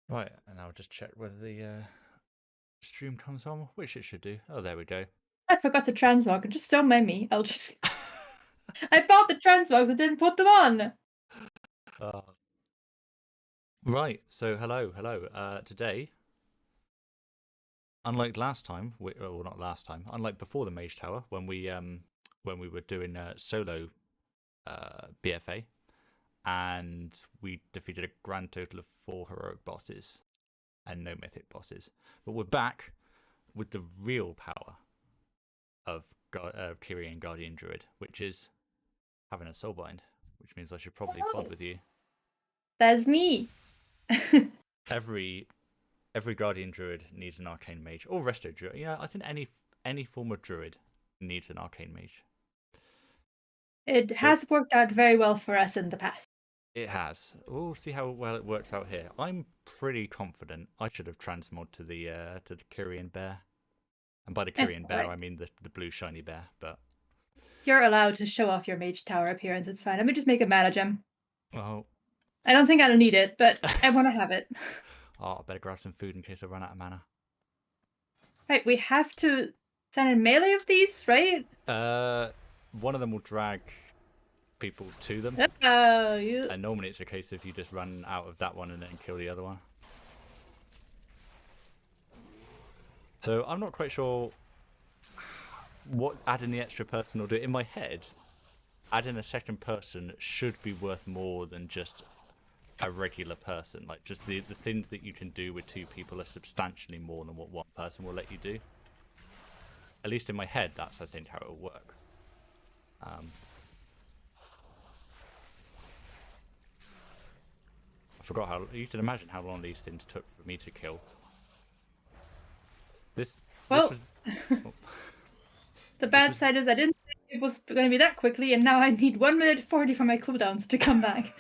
Right, and I'll just check whether the stream comes on, which it should do. Oh, there we go. I forgot to transmog. Just don't mind me. I'll just. I bought the transmogs and didn't put them on. Right, so hello. Today, unlike last time, well, not last time, unlike before the Mage Tower, when we were doing solo BFA, and we defeated a grand total of 4 heroic bosses and no mythic bosses. But we're back with the real power of Kyrian Guardian Druid, which is having a soulbind, which means I should probably bond with you. That's me. Every Guardian Druid needs an Arcane Mage, or Resto Druid. Yeah, I think any form of Druid needs an Arcane Mage. It has worked out very well for us in the past. It has. We'll see how well it works out here. I'm pretty confident. I should have transmogged to the Kyrian bear, and by the Kyrian bear I mean the blue shiny bear. But you're allowed to show off your Mage Tower appearance. It's fine. Let me just make a mana gem. Well, I don't think I'll need it, but I want to have it. Oh, I better grab some food in case I run out of mana. Right, we have to send in melee of these, right? One of them will drag people to them. And normally it's a case of you just run out of that one and then kill the other one. So I'm not quite sure what adding the extra person will do. In my head, adding a second person should be worth more than just a regular person. Like, just the things that you can do with 2 people are substantially more than what 1 person will let you do. At least in my head, that's, I think, how it will work. I forgot how... You can imagine how long these things took for me to kill. This was... The bad side is I didn't think it was going to be that quickly, and now I need 1 minute 40 for my cooldowns to come back.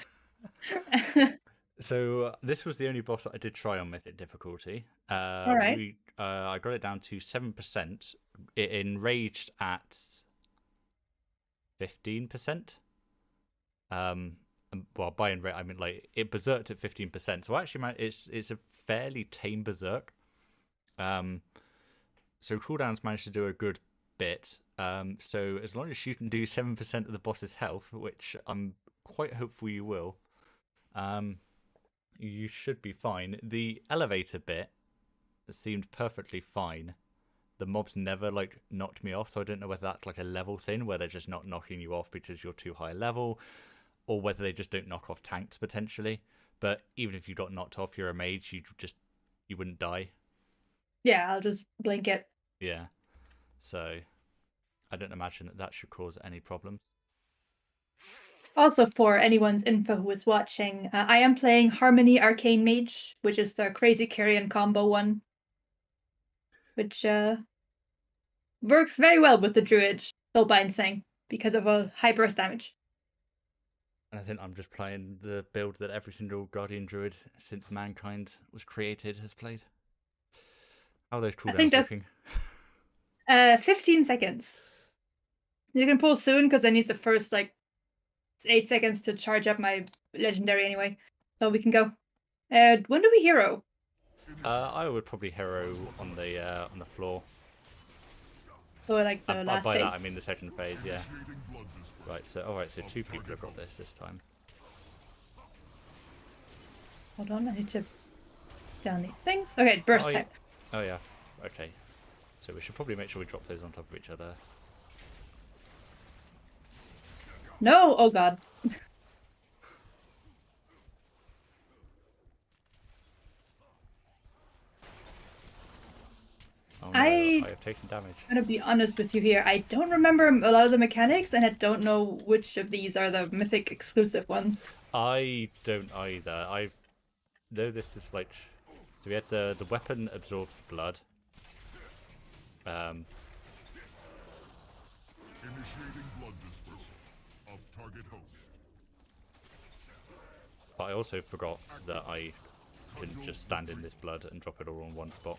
So this was the only boss that I did try on Mythic difficulty. All right. I got it down to 7%. It enraged at 15%. Well, by enrage I mean like it berserked at 15%. So actually, it's a fairly tame berserk. So cooldowns managed to do a good bit. So as long as you can do 7% of the boss's health, which I'm quite hopeful you will, you should be fine. The elevator bit seemed perfectly fine. The mobs never like knocked me off, so I don't know whether that's like a level thing where they're just not knocking you off because you're too high level, or whether they just don't knock off tanks potentially. But even if you got knocked off, you're a mage, you wouldn't die. Yeah, I'll just blink it. Yeah. So I don't imagine that should cause any problems. Also, for anyone's info who is watching, I am playing Harmony Arcane Mage, which is the crazy Kyrian combo one, which works very well with the Druid soulbind thing because of a high burst damage. And I think I'm just playing the build that every single Guardian Druid since mankind was created has played. How are those cooldowns looking? 15 seconds. You can pull soon because I need the first like 8 seconds to charge up my legendary anyway. So we can go. When do we hero? I would probably hero on the floor. So like the last by phase. that I mean the second phase, yeah. Right, so 2 people have got this time. Hold on, I need to down these things. Okay, burst type. Oh yeah, okay. So we should probably make sure we drop those on top of each other. No! Oh god. Oh no, I have taken damage. I'm gonna be honest with you here. I don't remember a lot of the mechanics, and I don't know which of these are the Mythic exclusive ones. I don't either. I know this is like... So we had the weapon absorbs blood. Initiating blood dispersal of target host. But I also forgot that I can just stand in this blood and drop it all on one spot.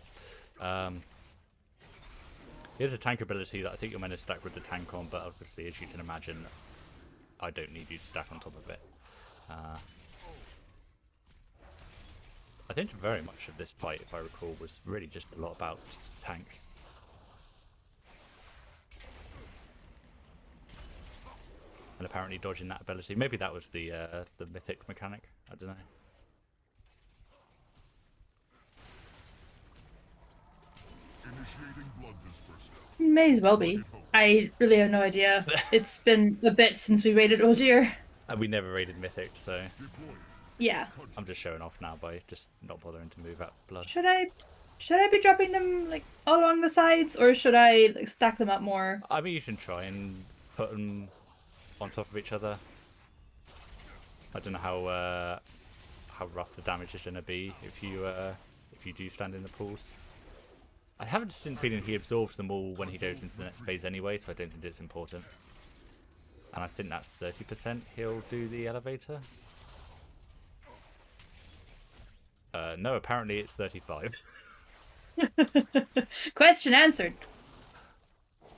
Here's a tank ability that I think you're meant to stack with the tank on, but obviously, as you can imagine, I don't need you to stack on top of it. think very much of this fight, if I recall, was really just a lot about tanks. And apparently dodging that ability. Maybe that was the Mythic mechanic. I don't know. Initiating blood dispersal. May as well be. I really have no idea. It's been a bit since we raided Uldir. And we never raided Mythic, so Deploy. Yeah. I'm just showing off now by just not bothering to move out blood. Should I be dropping them like all along the sides, or should I like stack them up more? I mean, you can try and put them on top of each other. I don't know how rough the damage is going to be if you do stand in the pools. I have a distinct feeling he absorbs them all when he goes into the next phase anyway, so I don't think it's important. And I think that's 30% he'll do the elevator. No, apparently it's 35. Question answered.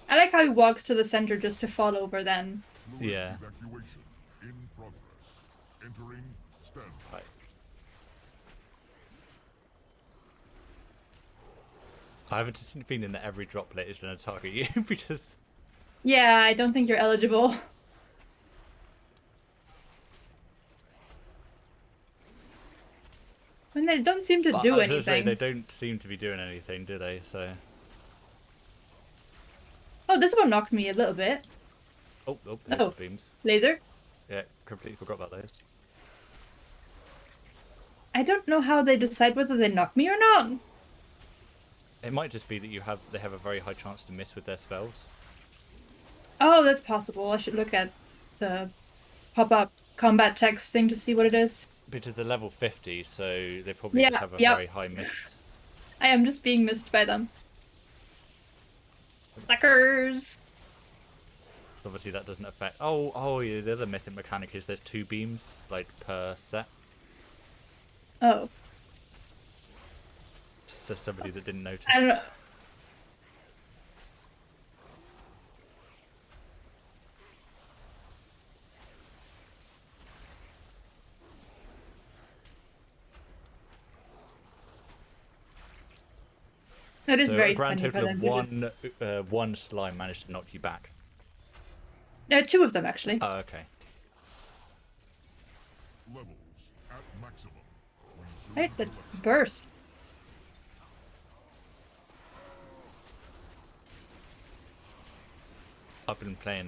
I like how he walks to the center just to fall over then. Fluid Yeah. Evacuation in progress. Entering standby. Right. I have a distinct feeling that every droplet is going to target you because Yeah, I don't think you're eligible. And they don't seem to But do I was gonna say, anything. they don't seem to be doing anything, do they? So, Oh, this one knocked me a little bit. oh, there's Oh. the beams. Laser. Yeah, completely forgot about those. I don't know how they decide whether they knock me or not. It might just be that they have a very high chance to miss with their spells. Oh, that's possible. I should look at the pop-up combat text thing to see what it is. Because they're level 50, so they probably Yeah, just have a yep. very high miss. I am just being missed by them. Suckers! Obviously, that doesn't affect. Oh, yeah, the other mythic mechanic is there's 2 beams like per set. Oh, So somebody that didn't notice. I don't know. That is So very a grand funny for total of them. one slime managed to knock you back. No, 2 of them actually. Oh, okay. Levels at maximum. Resume Right, let's collection. burst. I've been playing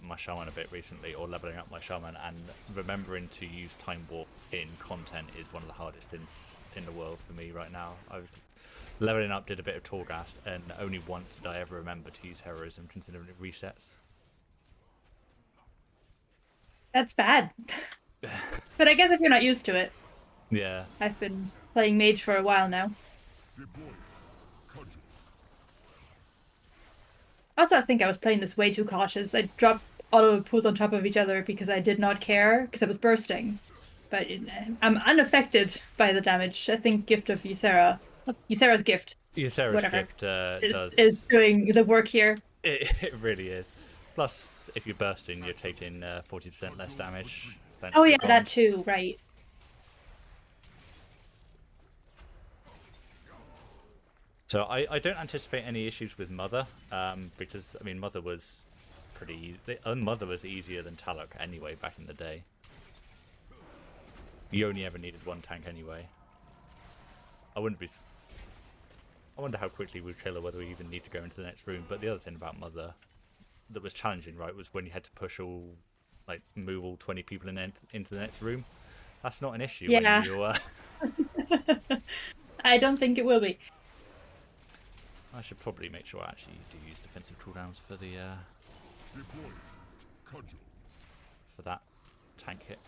my shaman a bit recently, or leveling up my shaman, and remembering to use time warp in content is one of the hardest things in the world for me right now. I was leveling up, did a bit of Torghast, and only once did I ever remember to use heroism, considering it resets. That's bad. But I guess if you're not used to it, Yeah. I've been playing mage for a while now. Deploy. Cudgel. Also, I think I was playing this way too cautious. I dropped all of the pools on top of each other because I did not care, because I was bursting. But I'm unaffected by the damage. I think Gift of Ysera's gift Ysera's Whatever. gift does. is doing the work here. It really is. Plus, if you're bursting, you're taking 40% less damage. thanks Oh to the yeah, bomb. that too, right. So I don't anticipate any issues with Mother, because I mean Mother was Mother was easier than Taloc anyway back in the day. You only ever needed 1 tank anyway. I wonder how quickly we'd kill her, whether we even need to go into the next room. But the other thing about Mother that was challenging, right, was when you had to move all 20 people into the next room. That's not an issue Yeah. when you I don't think it will be. I should probably make sure I actually do use defensive cooldowns for the Deploy. Cudgel. for that tank hit.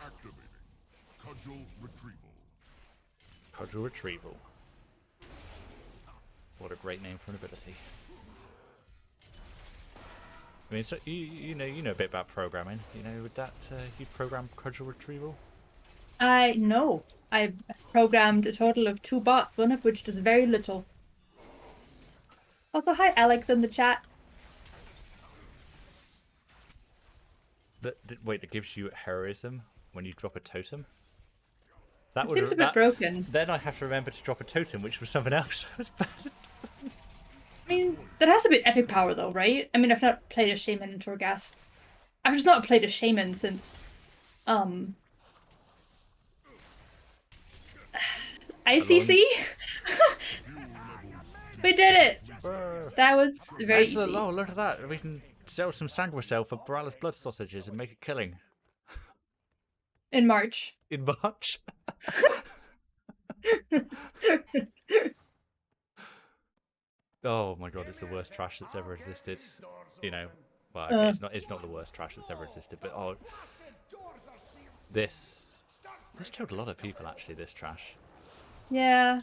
Activating. Cudgel retrieval. Cudgel Retrieval. What a great name for an ability. I mean, so you know a bit about programming. You know, with that you program Cudgel Retrieval. I know. I've programmed a total of 2 bots, one of which does very little. Also, hi Alex in the chat. Wait, that gives you heroism when you drop a totem? That It would seems a bit broken. Then I have to remember to drop a totem, which was something else. That's bad. I mean, that has a bit epic power though, right? I mean, I've not played a shaman in Torghast. I've just not played a shaman since ICC? We did it! That was very easy. Oh, look at that. We can sell some Sanguisel for Borealis blood sausages and make a killing. In March. In March? Oh my god, it's the worst trash that's ever existed. You know, well, okay, it's not the worst trash that's ever existed, but oh, this killed a lot of people actually. This trash. Yeah.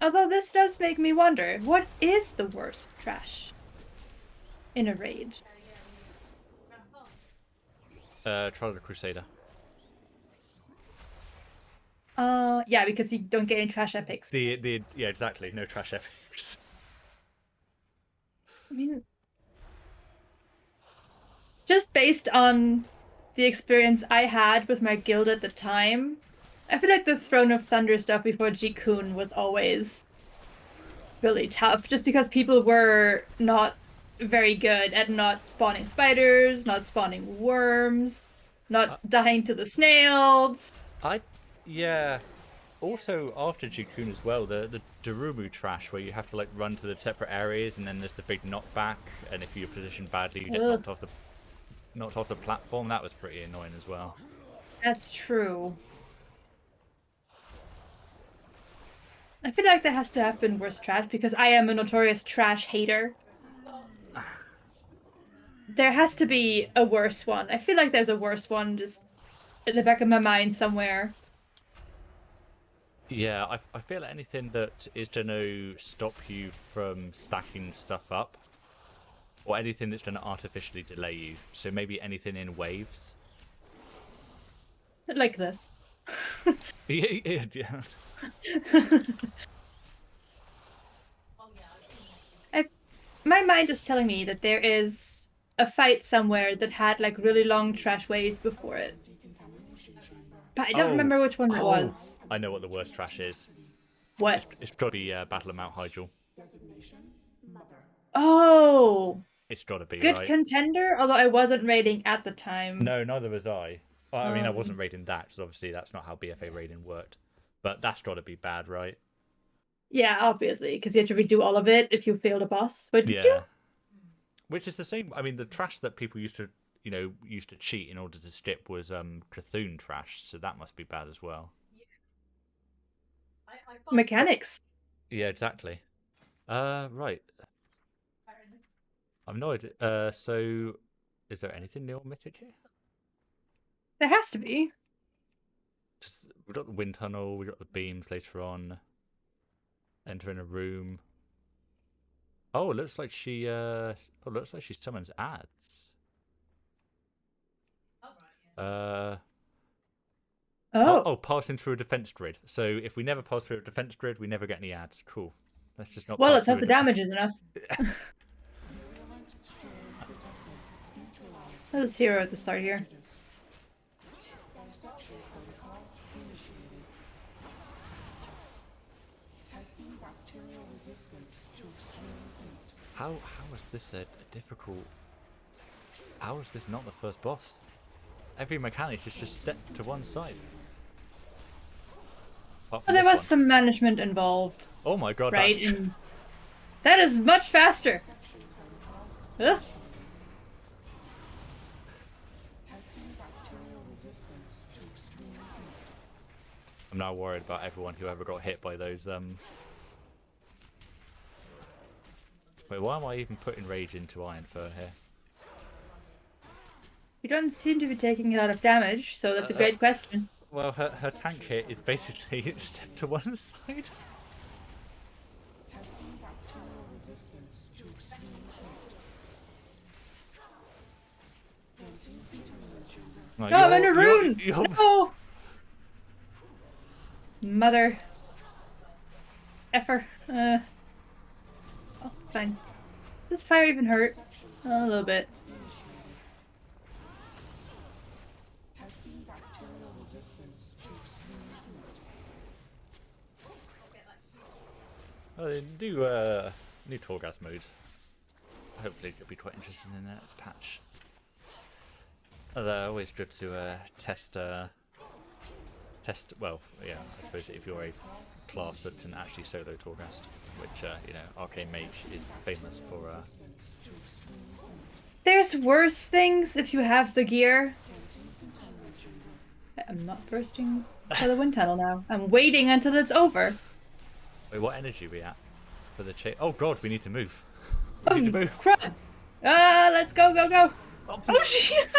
Although this does make me wonder, what is the worst trash in a raid? Trial of the Crusader. Yeah, because you don't get any trash epics. Yeah, exactly. No trash epics. I mean, just based on the experience I had with my guild at the time, I feel like the Throne of Thunder stuff before Jikun was always really tough, just because people were not very good at not spawning spiders, not spawning worms, not dying to the snails. Yeah. Also, after Jikun as well, the Darumu trash, where you have to like run to the separate areas, and then there's the big knockback, and if you're positioned badly, you get knocked off the platform. That was pretty annoying as well. That's true. I feel like there has to have been worse trash, because I am a notorious trash hater. There has to be a worse one. I feel like there's a worse one just in the back of my mind somewhere. Yeah, I feel like anything that is going to stop you from stacking stuff up, or anything that's going to artificially delay you. So maybe anything in waves. Like this. Yeah. My mind is telling me that there is a fight somewhere that had like really long trash waves before it. But I don't remember which one it was. I know what the worst trash is. What? It's got to be Battle of Mount Hyjal. Oh! It's got to be, Good right? contender, although I wasn't raiding at the time. No, neither was I. Well, I mean, I wasn't raiding that, because obviously that's not how BFA raiding worked. But that's got to be bad, right? Yeah, obviously, because you have to redo all of it if you failed a boss. But did you? Which is the same. I mean, the trash that people used to cheat in order to skip was Cthulhu trash, so that must be bad as well. Mechanics. Yeah, exactly. Right. I've no idea. So, is there anything new on Mythic here? There has to be. We got the wind tunnel. We got the beams later on. Enter in a room. Oh, it looks like she. Looks like she summons ads. Passing through a defense grid. So if we never pass through a defense grid, we never get any ads. Cool. Let's just not. Well, let's hope the damage is enough. Let's hero at the start here. How is this a difficult? How is this not the first boss? Every mechanic is just stepped to one side. Well, there was some management involved. Oh my god! Right, that is much faster. Ugh. I'm now worried about everyone who ever got hit by those. Wait, why am I even putting rage into Iron Fur here? You don't seem to be taking a lot of damage, so that's a great question. Well, her tank hit is basically step to one side. No, No, I'm in a rune! No! Mother. Effer. Oh, fine. Does this fire even hurt? A little bit. Oh, they do new Torghast mode. Hopefully it'll be quite interesting in the next patch. Always good to test. Well, yeah, I suppose if you're a class that can actually solo Torghast, which you know, Arcane Mage is famous for. There's worse things if you have the gear. I'm not bursting for the wind tunnel now. I'm waiting until it's over. Wait, what energy are we at for the chain? Oh god, we need to move. Oh, We need to move. crud! Let's go, go, go! Oh shit!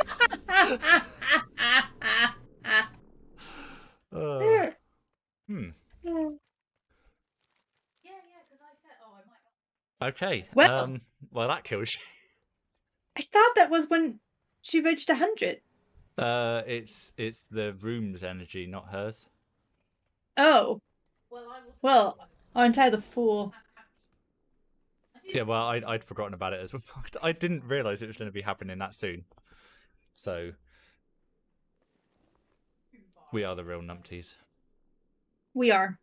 Okay. Well. Well, that kills you. I thought that was when she reached 100. It's the room's energy, not hers. Oh. Well, aren't I the fool? Yeah, well, I'd forgotten about it as well. I didn't realise it was going to be happening that soon. So we are the real numpties. We are.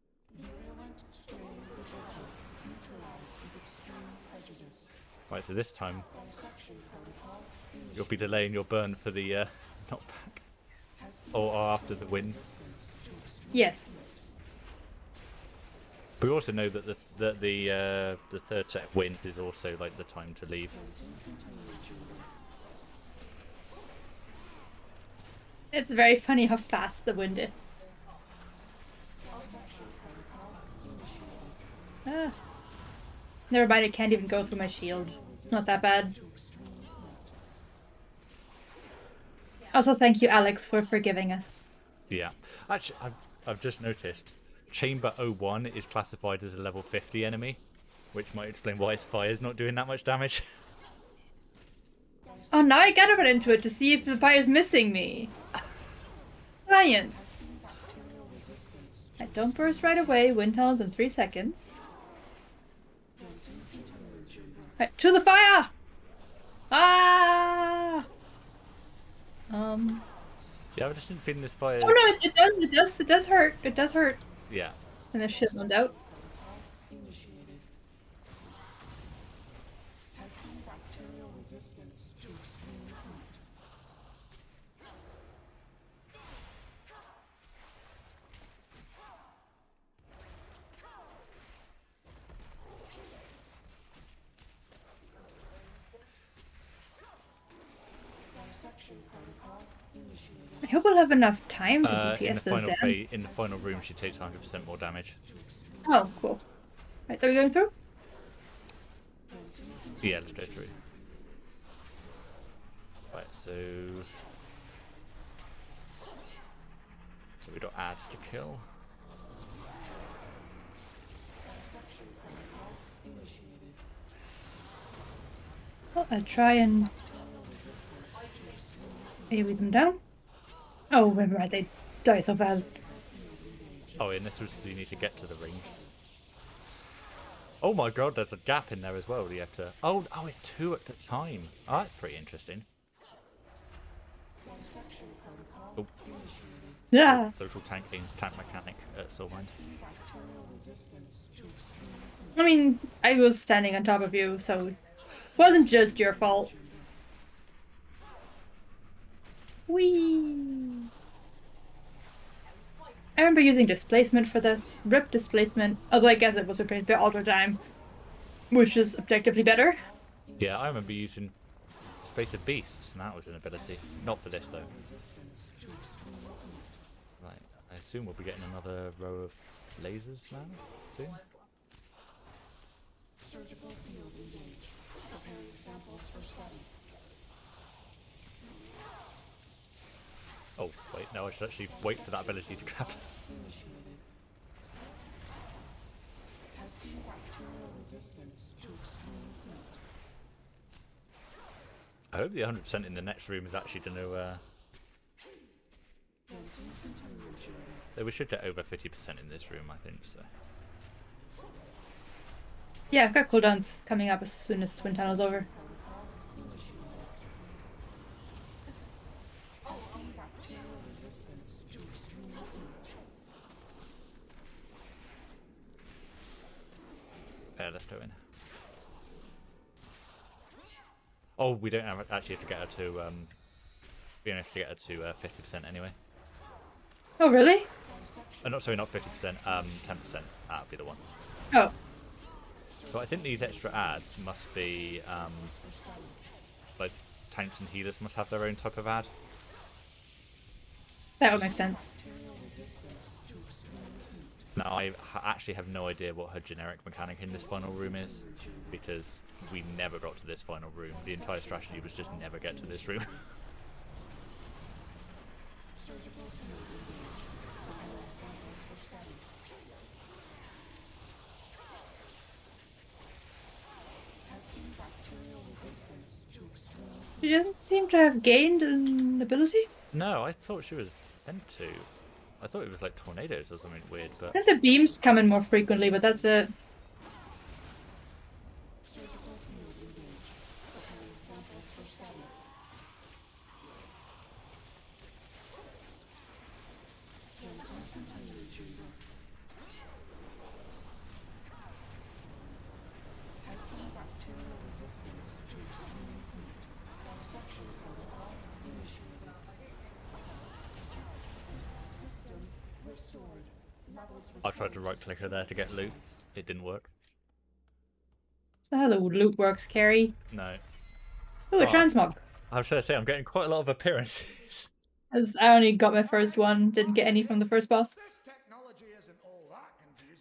Right, so this time you'll be delaying your burn for the knockback, or after the wins. Yes. We also know that the third set of wins is also like the time to leave. It's very funny how fast the wind is. Ah. Never mind, it can't even go through my shield. It's not that bad. Also, thank you, Alex, for forgiving us. Yeah, actually, I've just noticed Chamber 01 is classified as a level 50 enemy, which might explain why its fire's not doing that much damage. Oh, now I gotta run into it to see if the fire's missing me. Science. I don't burst right away. Wind tunnels in 3 seconds. Right, to the fire! Ah! Yeah, I just didn't feel this fire. Oh no, it does hurt. It does hurt. Yeah. And the shit went out. I hope we'll have enough time to DPS this down. In the final room, she takes 100% more damage. Oh, cool. Right, are we going through? Yeah, let's go through. Right, so we got ads to kill. Oh, I'll try and AoE them down. Oh, never mind, they die so fast. Oh, and this was so you need to get to the rings. Oh my god, there's a gap in there as well. You have to. Oh, it's 2 at a time. Oh, that's pretty interesting. Oh. Yeah. Total tank mechanic at soulbind. I mean, I was standing on top of you, so it wasn't just your fault. Whee! I remember using displacement for this. Rip displacement. Although I guess it was replaced by Alter Time, which is objectively better. Yeah, I remember using Space of Beasts, and that was an ability. Not for this, though. Right, I assume we'll be getting another row of lasers now, soon. Surgical field engaged. Preparing samples for study. Oh, wait, no, I should actually wait for that ability to grab. Initiated. Testing bacterial resistance to extreme heat. I hope the 100% in the next room is actually going to So we should get over 50% in this room, I think so. Yeah, I've got cooldowns coming up as soon as Twin Tunnel's over. Yeah, let's go in. Oh, we don't actually have to get her to we don't have to get her to 50% anyway. Oh, really? Not 50%, 10%. That'll be the one. Oh, But I think these extra ads must be like tanks and healers must have their own type of ad. that would make sense. Now I actually have no idea what her generic mechanic in this final room is, because we never got to this final room. The entire strategy was just never get to this room. She doesn't seem to have gained an ability. No, I thought she was meant to. I thought it was like tornadoes or something weird, I but think the beams come in more frequently, but that's it. I tried to right click her there to get loot. It didn't work. That's not how the loot works, Carrie. No. Oh, a Oh. transmog. I was trying to say I'm getting quite a lot of appearances. As I only got my first one, didn't get any from the first boss.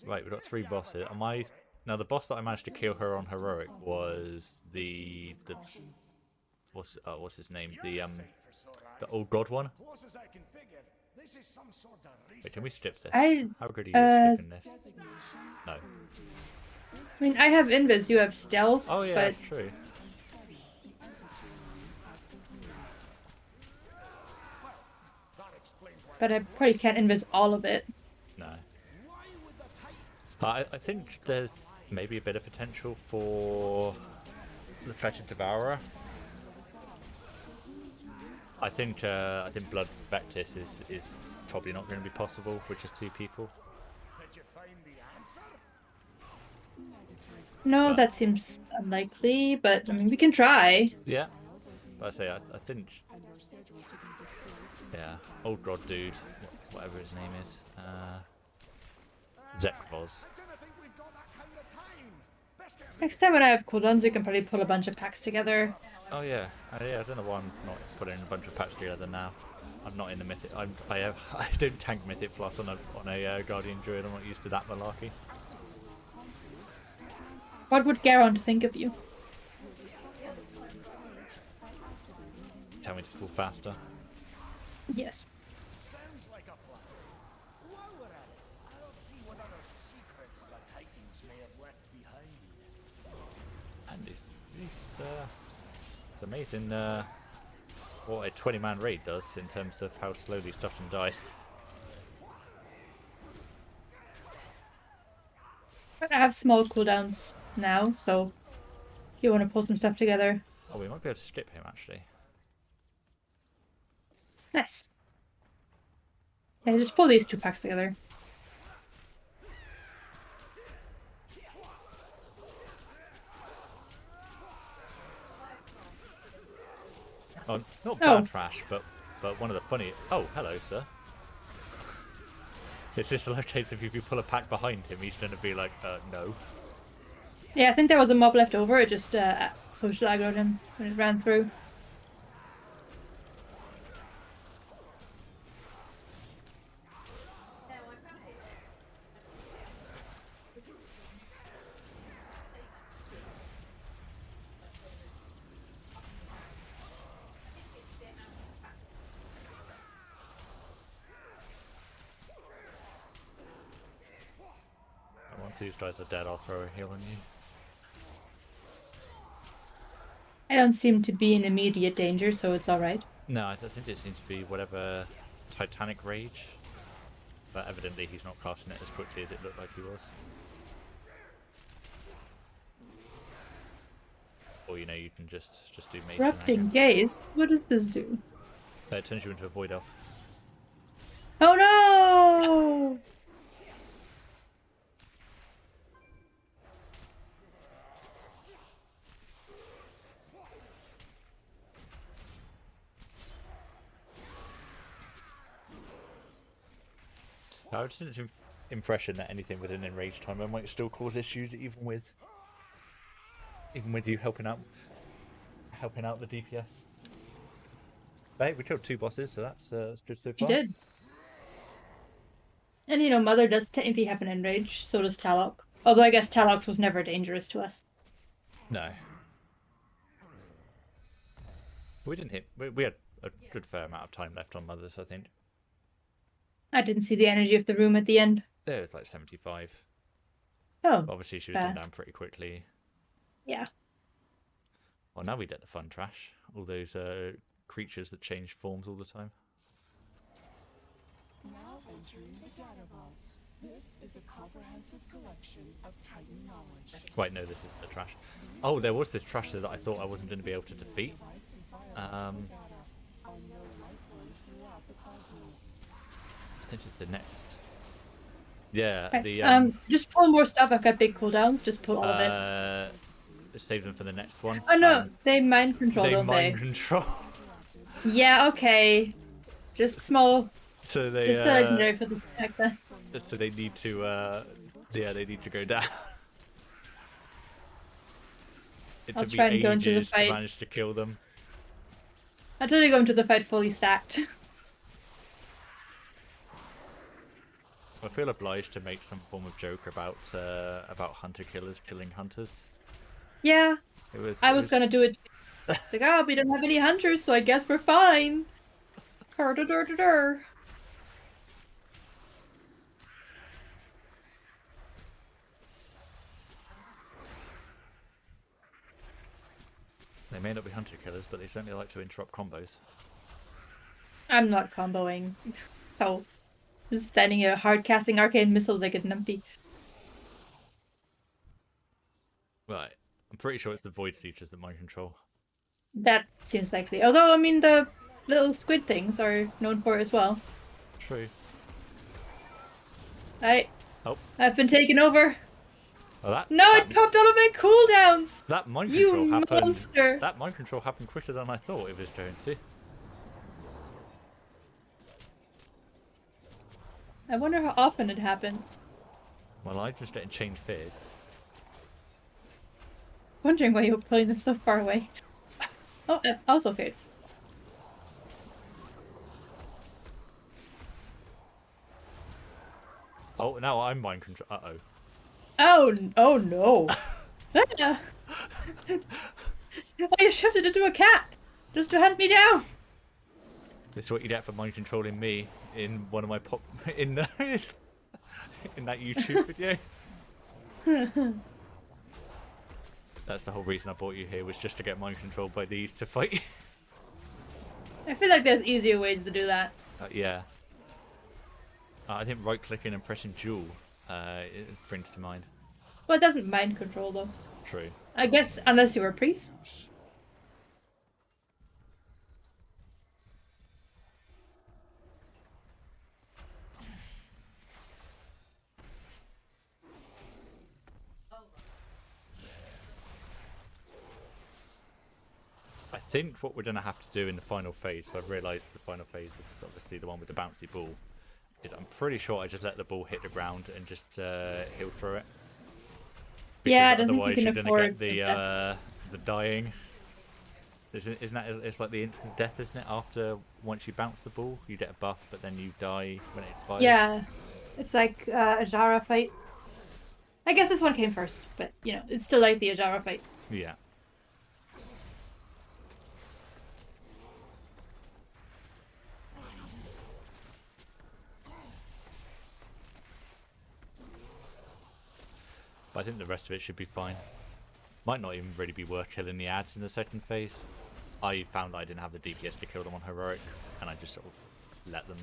Right, we've got 3 bosses. Am I now the boss that I managed to kill her on heroic was the what's his name? The old god one. Wait, can we skip this? How good are you at skipping this? No. I mean, I have invis, you have stealth. Oh yeah, but that's true. But I probably can't invis all of it. No. I think there's maybe a bit of potential for the Fetid Devourer. I think Blood Vectis is probably not going to be possible with just 2 people. No, But- that seems unlikely, but I mean, we can try. Yeah. But I say I think. Yeah, old god dude, whatever his name is, Zekvoz. Next time when I have cooldowns, we can probably pull a bunch of packs together. Oh yeah, yeah. I don't know why I'm not putting a bunch of packs together now. I'm not in the Mythic. I don't tank Mythic Plus on a Guardian Druid. I'm not used to that malarkey. What would Garon think of you? Tell me to pull faster. Yes. Sounds like a plan. While we're at it, I'll see what other secrets the Titans may have left behind. And it's amazing what a 20-man raid does in terms of how slowly stuff can die. I have small cooldowns now, so if you want to pull some stuff together. Oh, we might be able to skip him actually. Nice. Yeah, just pull these 2 packs together. Oh, not Oh. bad trash, but one of the funny. Oh, hello, sir. It's just a case of if you pull a pack behind him, he's going to be like, no. Yeah, I think there was a mob left over. It just social aggroed him when it ran through. And once these guys are dead, I'll throw a heal on you. I don't seem to be in immediate danger, so it's alright. No, I think it seems to be whatever Titanic Rage, but evidently he's not casting it as quickly as it looked like he was. Or you know, you can just do Mage. Corrupting Gaze? What does this do? It turns you into a Void Elf. Oh no! I was just an impression that anything within enraged timer might still cause issues, even with you helping out the DPS. But hey, we killed 2 bosses, so that's good so He far. did. And you know, Mother does technically have an enrage, so does Taloc. Although I guess Taloc's was never dangerous to us. No. We didn't hit. We had a good fair amount of time left on Mothers, I think. I didn't see the energy of the room at the end. There was like 75. Oh, Obviously, she was fair. done down pretty quickly. Yeah. Well, now we get the fun trash. All those creatures that change forms all the time. Now entering the data vaults. This is a comprehensive collection of Titan knowledge. Wait, no, this is the trash. Oh, there was this trash there that I thought I wasn't going to be able to defeat. Rights and biological Um, data on known life forms throughout the cosmos. I think it's the next. Yeah, Right, the just pull more stuff. I've got big cooldowns. Just pull all of it. save them for the next one. Oh no, they mind control, They don't mind they? control. Yeah, okay. Just small. So they Just the legendary for this sector. so they need to yeah, they need to go down. It I'll took try me and go into the ages to fight. manage to kill them. I'll totally go into the fight fully stacked. I feel obliged to make some form of joke about hunter killers killing hunters. Yeah, I It was gonna do it. It's like, oh, we don't have any hunters, so I guess we're fine. Dur-dur-dur-dur-dur. They may not be hunter killers, but they certainly like to interrupt combos. I'm not comboing. So, just standing here hard casting arcane missiles like a numpty. Right. I'm pretty sure it's the void seekers that mind control. That seems likely. Although, I mean, the little squid things are known for it as well. True. Right. Oh. I've been taken over. Well, that No, it popped all of my cooldowns! that mind You control happened. monster! That mind control happened quicker than I thought it was going to. I wonder how often it happens. Well, I'm just getting chain feared. Wondering why you're pulling them so far away. Oh, also fade. Oh, now I'm mind control. Uh oh. Oh no. Ah. I shoved it into a cat just to hunt me down. This is what you get for mind controlling me in one of my pop in the, in that YouTube video. That's the whole reason I brought you here, was just to get mind controlled by these to fight you. I feel like there's easier ways to do that. Yeah. I think right clicking and pressing dual it brings to mind. Well, it doesn't mind control though. True. I guess unless you're a priest. I think what we're going to have to do in the final phase, so I've realised the final phase is obviously the one with the bouncy ball, is I'm pretty sure I just let the ball hit the ground and just heal through it. Yeah, I Because don't think we otherwise can you're going to afford get the dying. Isn't that, it's like the instant death, isn't it? After, once you bounce the ball, you get a buff, but then you die when it expires. Yeah, it's like a Ajara fight. I guess this one came first, but you know, it's still like the Ajara fight. Yeah. But I think the rest of it should be fine. Might not even really be worth killing the ads in the second phase. I found I didn't have the DPS to kill them on heroic, and I just sort of let them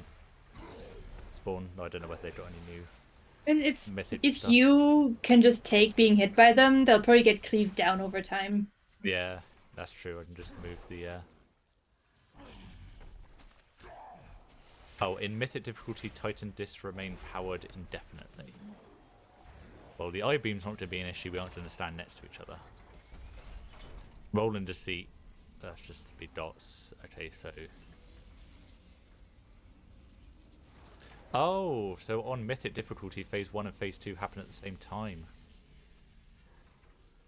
spawn. I don't know whether they've got any new And if Mythic stuff. you can just take being hit by them, they'll probably get cleaved down over time. Yeah, that's true. I can just move the. Oh, in Mythic difficulty, Titan discs remain powered indefinitely. Well, the eye beam's not going to be an issue. We aren't going to stand next to each other. Roll and deceit. That's just to be dots. Okay, so. Oh, so on Mythic difficulty, phase 1 and phase 2 happen at the same time.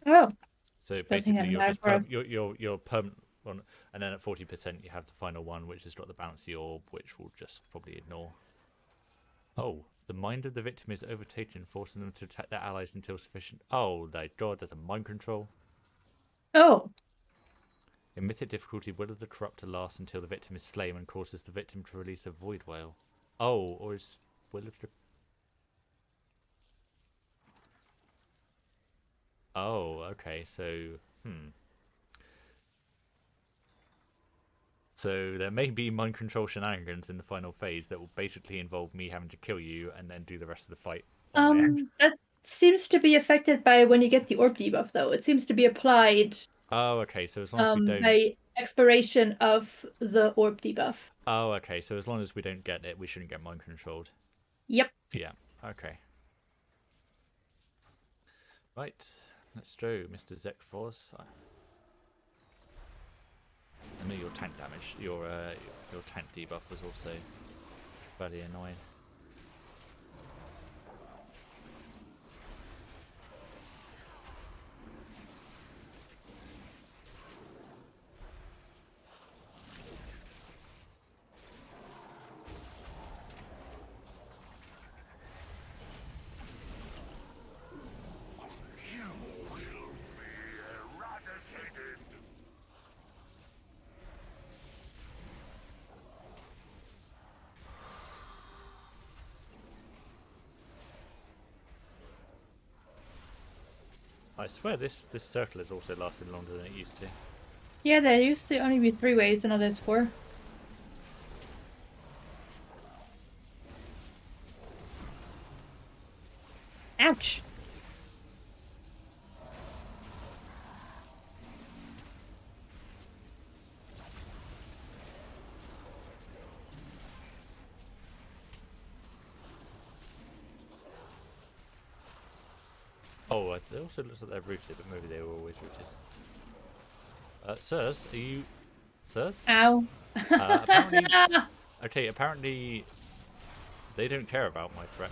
Oh, So don't think basically, that you're matters just for us. you're permanent one, and then at 40% you have the final one, which has got the bouncy orb, which we'll just probably ignore. Oh, the mind of the victim is overtaken, forcing them to attack their allies until sufficient. Oh, my god, there's a mind control. Oh, In Mythic difficulty, Will of the Corruptor lasts until the victim is slain and causes the victim to release a void whale. Oh, or is Will of the... Oh, okay, so... So there may be mind control shenanigans in the final phase that will basically involve me having to kill you and then do the rest of the fight on my own. that seems to be affected by when you get the orb debuff, though. It seems to be applied Oh, okay, so as long as we don't... by expiration of the orb debuff. Oh, okay, so as long as we don't get it, we shouldn't get mind controlled. Yep. Yeah, okay. Right, let's go, Mr. Zekfors. I know your tank damage, your tank debuff was also very annoying. You will be eradicated. I swear this circle is also lasting longer than it used to. Yeah, there used to only be 3 ways, and now there's 4. Ouch! Oh, it also looks like they're rooted, but maybe they were always rooted. Sirs, are you... Sirs? Ow. Apparently... Okay, apparently... They don't care about my threat.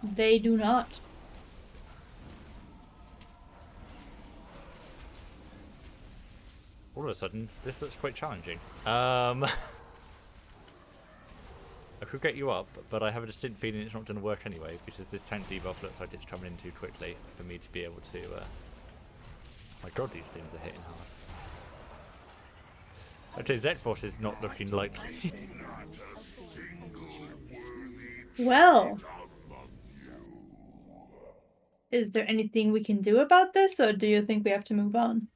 They do not. All of a sudden, this looks quite challenging. I could get you up, but I have a distinct feeling it's not going to work anyway, because this tank debuff looks like it's coming in too quickly for me to be able to... My god, these things are hitting hard. Okay, Zekfors is not looking likely. Well. Is there anything we can do about this, or do you think we have to move on?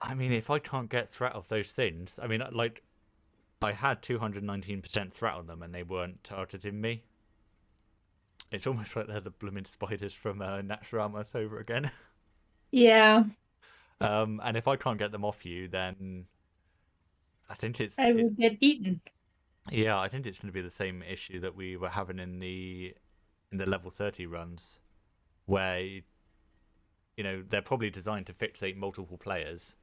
I mean, if I can't get threat of those things... I mean, like... I had 219% threat on them and they weren't targeting me. It's almost like they're the blooming spiders from Naturamas over again. Yeah. And if I can't get them off you, then I think it's... I will get eaten. Yeah, I think it's going to be the same issue that we were having in the level 30 runs, where, you know, they're probably designed to fixate multiple players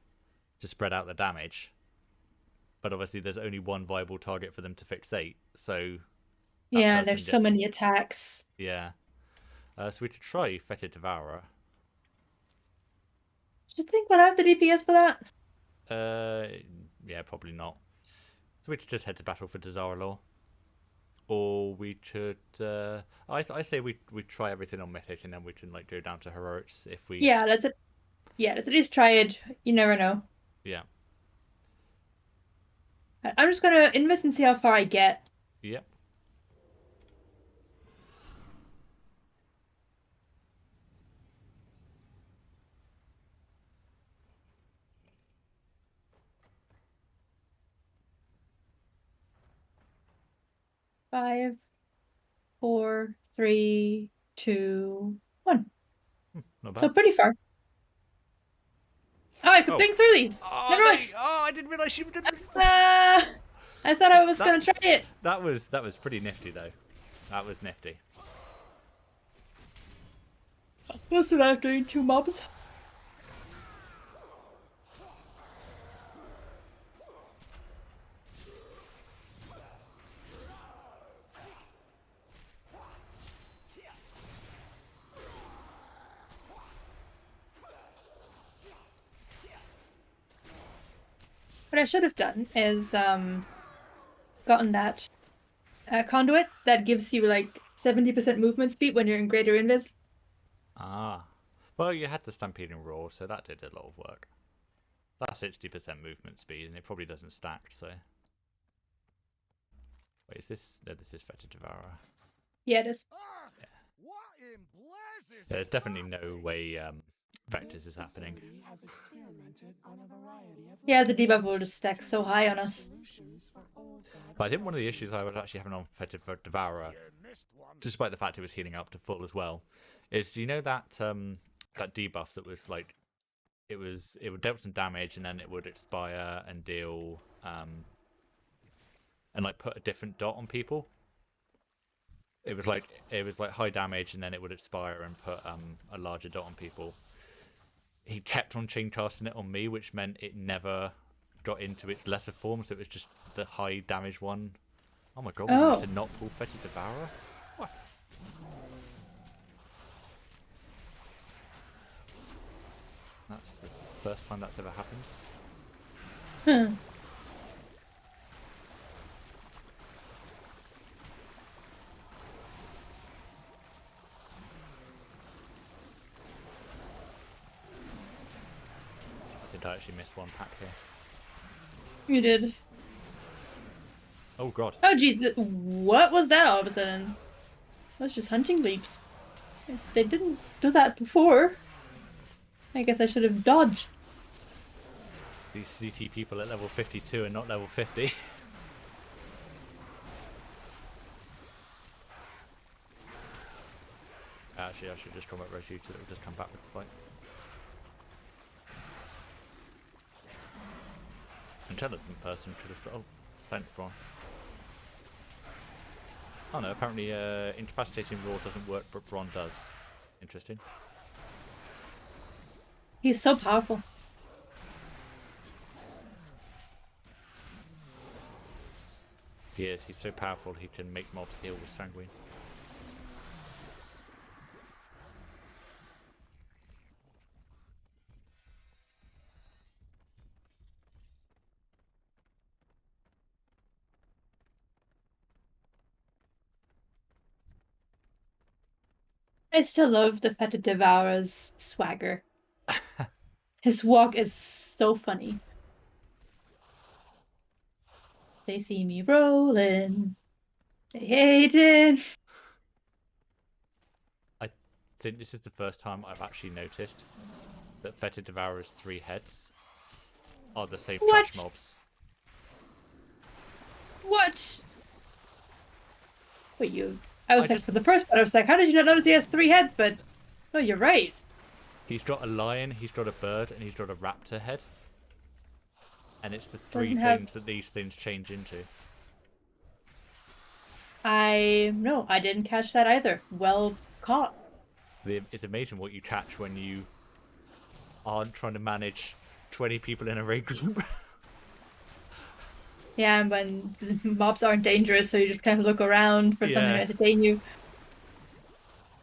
to spread out the damage. But obviously there's only one viable target for them to fixate, so... Yeah, there's so many attacks. Yeah. So we could try Fetid Devourer. Do you think we'll have the DPS for that? Yeah, probably not. So we could just head to battle for Desaralor. Or we could... I say we try everything on Mythic and then we can like go down to Heroics if we... Yeah, let's at least try it. You never know. Yeah. I'm just gonna invest and see how far I get. Yep. 5, 4, 3, 2, 1. Not So bad. pretty far. Oh, I could Oh. ping through these. Oh, Never mind. I didn't realise you did. I thought I was That- gonna try it. That was pretty nifty though. That was nifty. What's it after doing 2 mobs? What I should have done is gotten that conduit that gives you like 70% movement speed when you're in greater invis. Ah. Well, you had the Stampede and Roar, so that did a lot of work. That's 60% movement speed, and it probably doesn't stack, so... Wait, is this... No, this is Feta Devourer. Yeah, it is. Ah, what in blazes There's is definitely that? no way Vectors is happening. facility has experimented on a variety of Yeah, the debuff will just stack so high on us. solutions for old bad But I think one of the issues I was actually having on Feta Devourer, You missed one. despite the fact it was healing up to full as well, is you know that that debuff that was like it would deal some damage and then it would expire and deal and like put a different dot on people. It was like high damage and then it would expire and put a larger dot on people. He kept on chain casting it on me, which meant it never got into its lesser form, so it was just the high damage one. Oh my god, we managed Oh. to not pull Fetty Devourer? What? That's the first time that's ever happened. Hmm. I think I actually missed one pack here. You did. Oh god. Oh jeez, what was that all of a sudden? That's just hunting leaps. They didn't do that before. I guess I should have dodged. These CT people at level 52 and not level 50. Actually, I should just come up Res you till it will just come back with the fight. Intelligent person could have... Oh, thanks, Braun. Oh no, apparently incapacitating Roar doesn't work, but Braun does. Interesting. He's so powerful. He is, he's so powerful he can make mobs heal with Sanguine. I still love the Feta Devourer's swagger. His walk is so funny. They see me rolling. They hate it. I think this is the first time I've actually noticed that Fetid Devourer's 3 heads are the same What? trash mobs. What? Wait, you... I was I like, just- for the first part, I was like, how did you not notice he has 3 heads? But, no, you're right. He's got a lion, he's got a bird, and he's got a raptor head. And it's the 3 Doesn't have- things that these things change into. No, I didn't catch that either. Well caught. It's amazing what you catch when you aren't trying to manage 20 people in a raid group. Yeah, and when the mobs aren't dangerous, so you just kind of look around for something Yeah. to entertain you.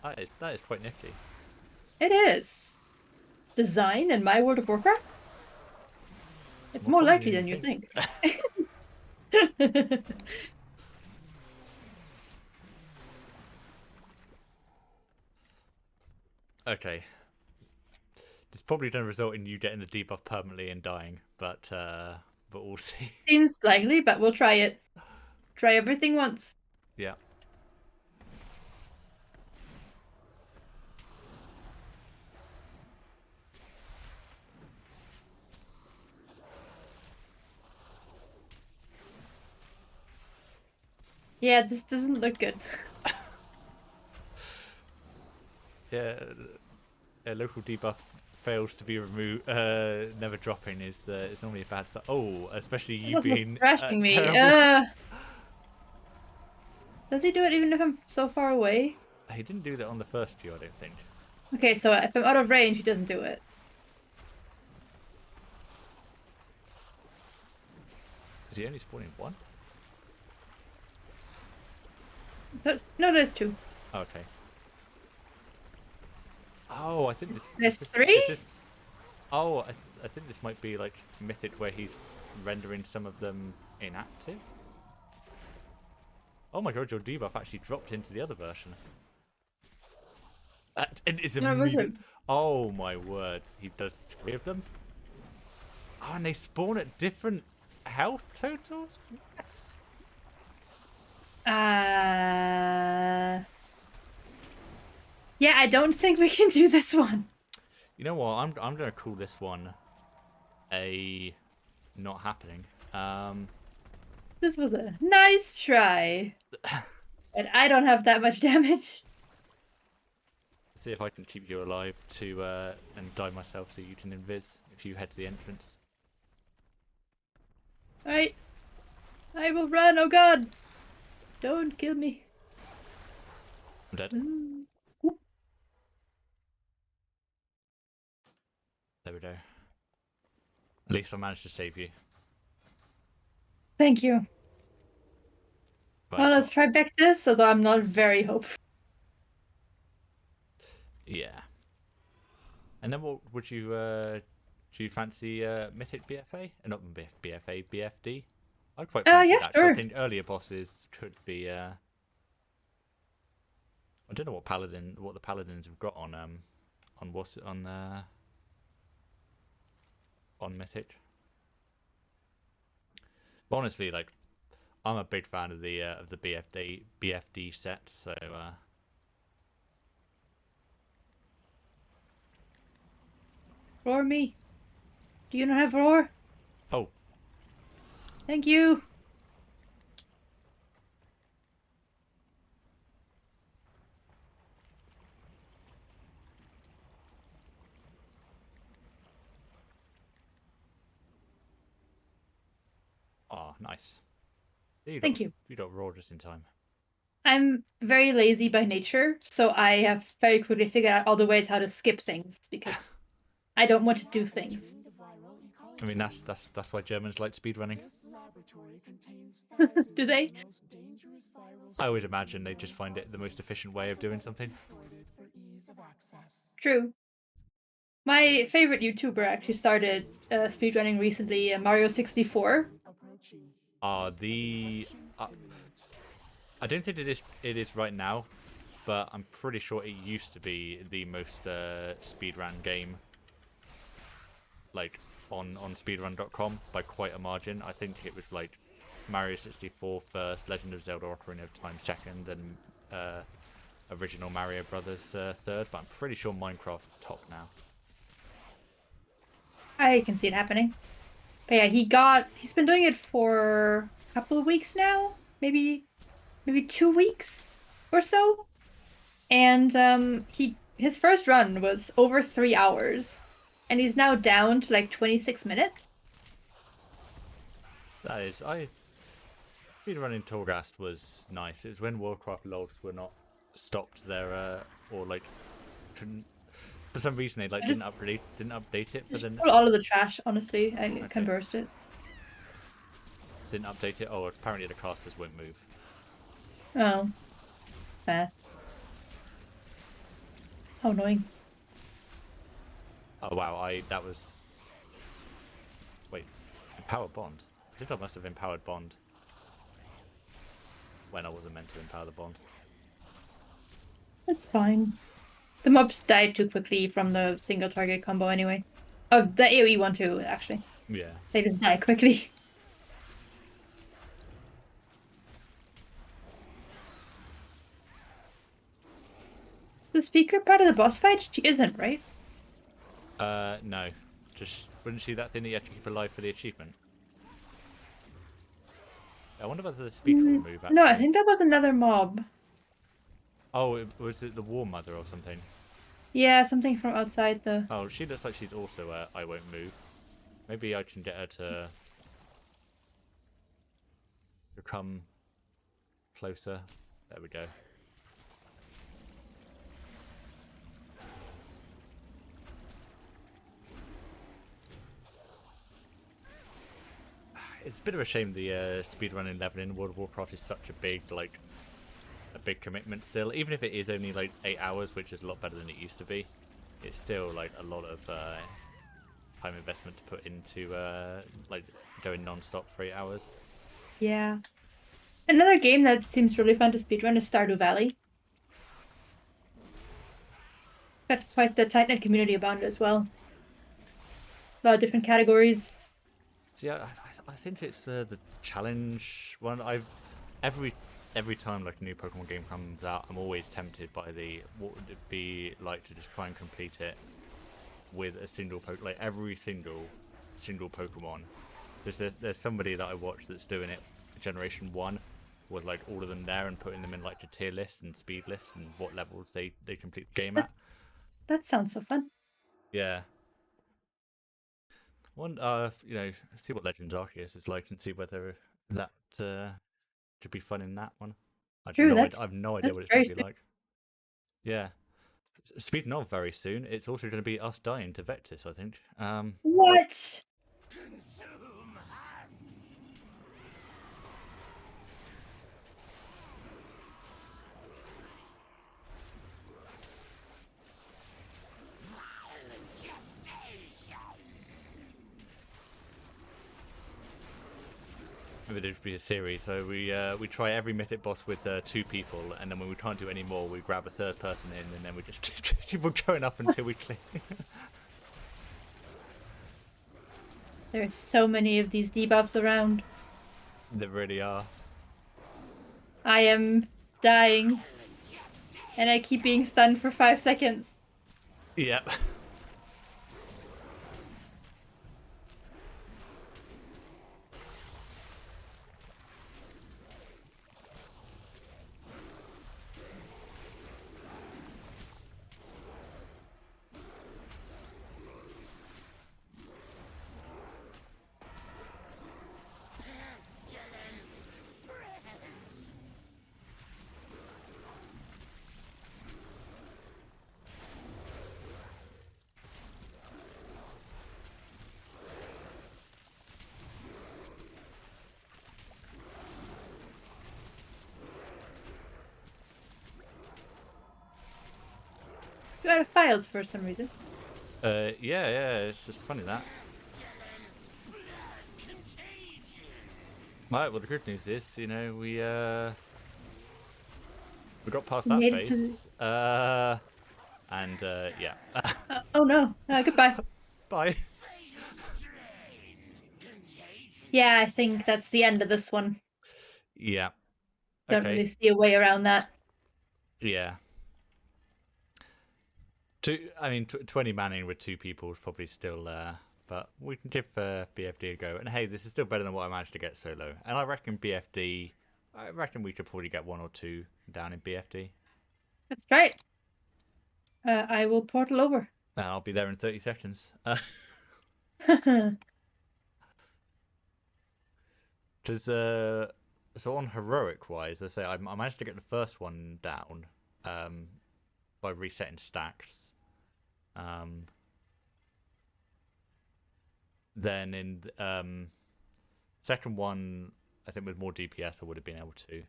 That is quite nifty. It is. Design in my World of Warcraft? It's more more common likely than than you you think. Okay. This probably going to result in you getting the debuff permanently and dying, but we'll see. Seems likely, but we'll try it. Try everything once. Yeah. Yeah, this doesn't look good. Yeah, a local debuff fails to be removed, never dropping is normally a bad start. Oh, especially you Almost being crashing me. terrible. Does he do it even if I'm so far away? He didn't do that on the first few, I don't think. Okay, so if I'm out of range, he doesn't do it. Is he only spawning one? No, there's two. Oh, okay. Oh, I think this. There's is this, three? Is this, oh, I think this might be like Mythic, where he's rendering some of them inactive. Oh my god, your debuff actually dropped into the other version. It is No, it immediate. wasn't. Oh my word, he does 3 of them. Oh, and they spawn at different health totals. Yes. Yeah, I don't think we can do this one. You know what? I'm gonna call this one a not happening. This was a nice try. And I don't have that much damage. See if I can keep you alive to and die myself so you can invis if you head to the entrance. Alright. I will run, oh god. Don't kill me. I'm dead. There we go. At least I managed to save you. Thank you. But Well, it's let's try back this, although I'm not very hopeful. yeah. And then what would you do you fancy Mythic BFA? Not BFA, BFD? I'd quite fancy Yeah, that. sure. I think earlier bosses could be I don't know what the paladins have got on what's on Mythic. But honestly, like, I'm a big fan of the BFD set, so Roar me. Do you not have roar? oh, Thank you. nice. Thank you. You got raw just in time. I'm very lazy by nature, so I have very quickly figured out all the ways how to skip things because I don't want to do things. I mean, that's why Germans like speedrunning. Do they? I always imagine they just find it the most efficient way of doing something. True. My favorite YouTuber actually started speedrunning recently, Mario 64. I don't think it is right now, but I'm pretty sure it used to be the most speedrun game, like on speedrun.com by quite a margin. I think it was like Mario 64 first, Legend of Zelda: Ocarina of Time second, and original Mario Brothers third. But I'm pretty sure Minecraft's top now. I can see it happening. But yeah, he's been doing it for a couple of weeks now, maybe 2 weeks or so. And his first run was over 3 hours, and he's now down to like 26 minutes. That is, speedrunning Torghast was nice. It was when Warcraft logs were not stopped there, or like for some reason they didn't update it. Just But then pull all of the trash, honestly. I can burst it. didn't update it. Oh, apparently the casters won't move. Oh. Fair. How annoying. Oh wow, that was. Wait, empower bond. I think I must have empowered bond when I wasn't meant to empower the bond. It's fine. The mobs died too quickly from the single target combo anyway. Oh, the AoE one too, actually. Yeah. They just die quickly. The speaker part of the boss fight? She isn't, right? No. Just wouldn't she that thing that you had to keep alive for the achievement? I wonder whether the speed will move. Actually. No, I think that was another mob. Oh, was it the War Mother or something? Yeah, something from outside the. Oh, she looks like she's also I won't move. Maybe I can get her to come closer. There we go. It's a bit of a shame the speedrunning level in World of Warcraft is such a big commitment still. Even if it is only like 8 hours, which is a lot better than it used to be, it's still like a lot of time investment to put into like going non-stop for 8 hours. Yeah. Another game that seems really fun to speedrun is Stardew Valley. Got quite the tight-knit community about it as well. A lot of different categories. So yeah, I think it's the challenge one. Every time like a new Pokemon game comes out, I'm always tempted by what would it be like to just try and complete it with a single like every single Pokemon. There's somebody that I watch that's doing it Generation 1 with like all of them there and putting them in like the tier list and speed list and what levels they complete the game at. That sounds so fun. Yeah. One see what Legends Arceus is like and see whether that could be fun in that one. I have no idea what it's going to be like. Yeah. Speaking of very soon, it's also going to be us dying to Vectis, I think. What? Maybe there'd be a series. So we try every mythic boss with 2 people, and then when we can't do any more, we grab a 3rd person in, and then we just keep on going up until we clear. There's so many of these debuffs around. There really are. I am dying. And I keep being stunned for 5 seconds. Yep. You out of files for some reason. Yeah, it's just funny that. Right, well the good news is, we got past that phase. And yeah. Oh no, goodbye. Bye. Yeah, I think that's the end of this one. Yeah. Don't really see a way around that. Yeah. 20 manning with 2 people is probably still but we can give BFD a go. And hey, this is still better than what I managed to get solo. And I reckon we could probably get 1 or 2 down in BFD. That's right. I will portal over. And I'll be there in 30 seconds. Because so on heroic wise, I say I managed to get the first one down by resetting stacks. Then in second one, I think with more DPS, I would have been able to,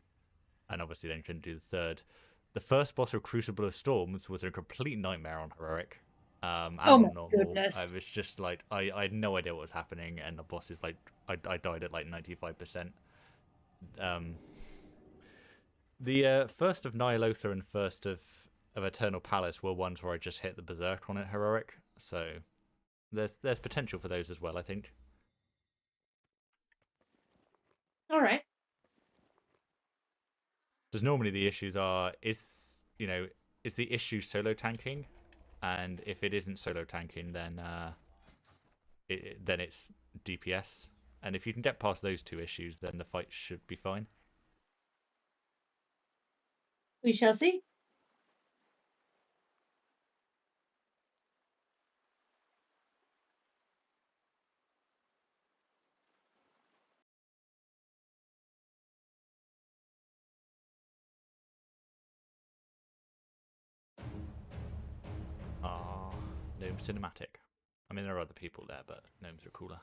and obviously then couldn't do the third. The first boss of Crucible of Storms was a complete nightmare on heroic. And oh on my normal, goodness! I was just like, I had no idea what was happening, and the boss is like, I died at like 95%. The first of Nyalotha and first of Eternal Palace were ones where I just hit the Berserk on it heroic, so there's potential for those as well, I think. All right. Because normally the issues are is the issue solo tanking, and if it isn't solo tanking, then then it's DPS. And if you can get past those two issues, then the fight should be fine. We shall see. Ah, Gnome Cinematic. I mean, there are other people there, but gnomes are cooler.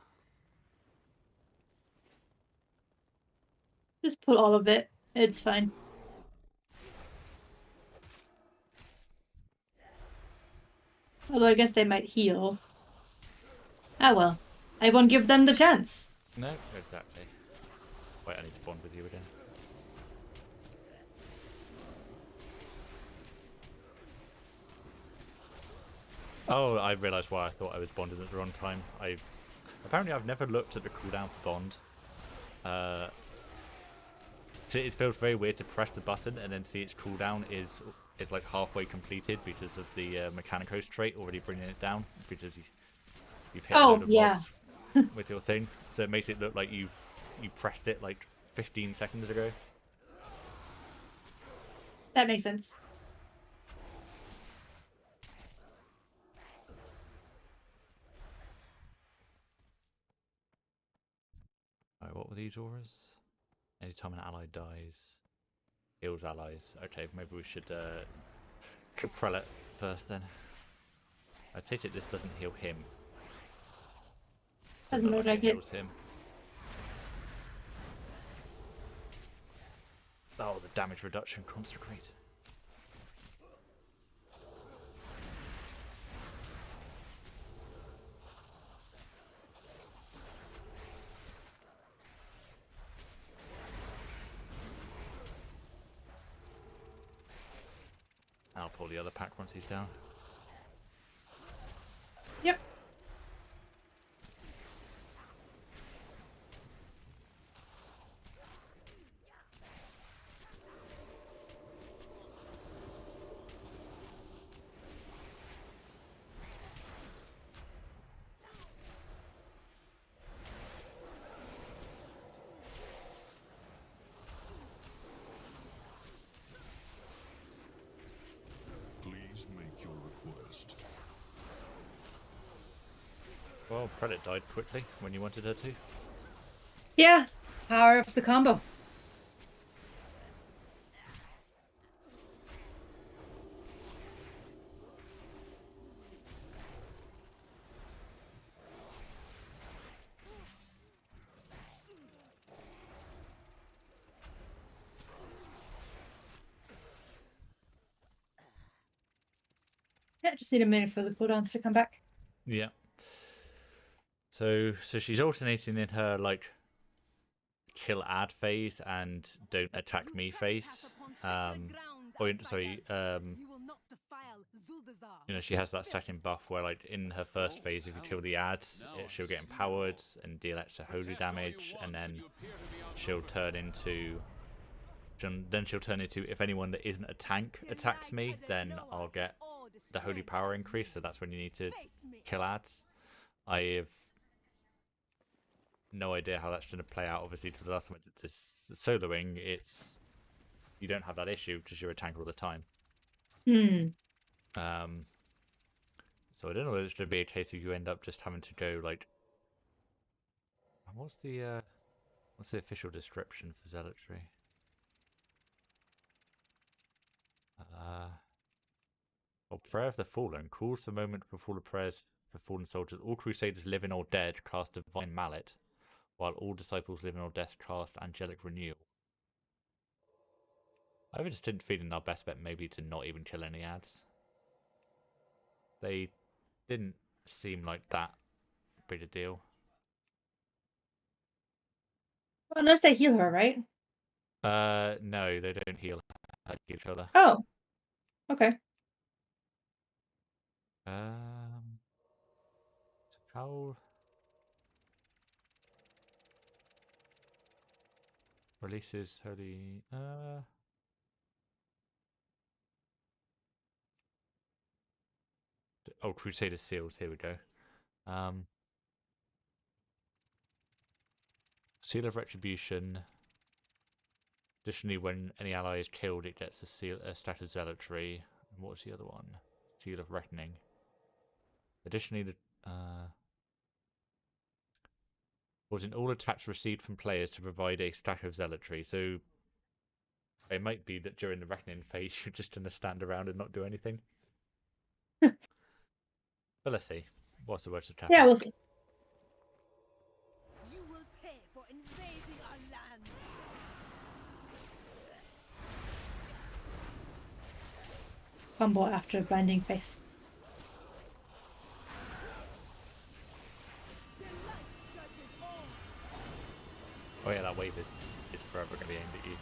Just pull all of it. It's fine. Although I guess they might heal. Ah well. I won't give them the chance. No, exactly. Wait, I need to bond with you again. Oh, I realised why I thought I was bonded at the wrong time. Apparently I've never looked at the cooldown for bond. So it feels very weird to press the button and then see its cooldown is like halfway completed because of the Mechanicos trait already bringing it down because you've hit a load of mobs with your thing. So it makes it look like you pressed it like 15 seconds ago. That makes sense. Alright, what were these auras? Anytime an ally dies, heals allies. Okay, maybe we should kill Prelate first then. I take it this doesn't heal him. Doesn't look like it. Heals him. Oh, the damage reduction consecrate. I'll pull the other pack once he's down. Yep. Please make your request. Well, Prelate died quickly when you wanted her to. Yeah. Power of the combo. Yeah, just need a minute for the cooldowns to come back. Yeah. So she's alternating in her like kill ad phase and don't attack me phase. You know, she has that stacking buff where like in her first phase, if you kill the ads, she'll get empowered and deal extra holy damage, and then she'll turn into if anyone that isn't a tank attacks me, then I'll get the holy power increase. So that's when you need to kill ads. I have no idea how that's going to play out. Obviously, to the last time I did this soloing, you don't have that issue because you're a tank all the time. So I don't know whether it's going to be a case of you end up just having to go like, what's the official description for zealotry? Prayer of the Fallen calls the moment before the prayers for fallen soldiers. All crusaders living or dead cast divine mallet, while all disciples living or dead cast angelic renewal. I have a distinct feeling our best bet may be to not even kill any ads. They didn't seem like that big a deal. Well, unless they heal her, right? No, they don't heal each other. Oh. Okay. So how releases holy oh, Crusader Seals, here we go. Seal of Retribution. Additionally, when any ally is killed, it gets a stat of Zealotry. And what was the other one? Seal of Reckoning. Additionally, causing all attacks received from players to provide a stack of Zealotry. So it might be that during the Reckoning phase, you're just going to stand around and not do anything. But let's see. What's the worst that can happen? Yeah, we'll see. You will pay for invading our land. Combo after Blinding Faith. The light judges all. Oh yeah, that wave is forever going to be aimed at you.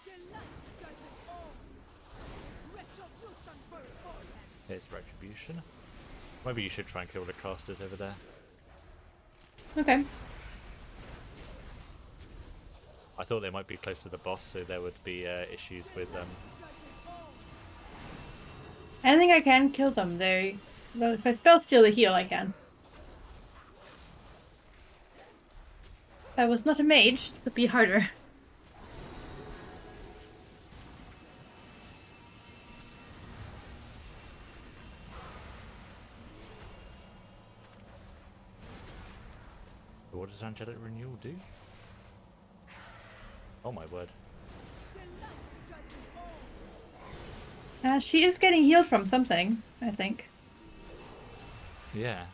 The light judges all. Retribution for all. Here's Retribution. Maybe you should try and kill the casters over there. Okay. I thought they might be close to the boss, so there would be issues with them. I don't think I can kill them. Well, if I spell steal the heal, I can. If I was not a mage, it would be harder. What does Angelic Renewal do? Oh my word. She is getting healed from something, I think. Yeah.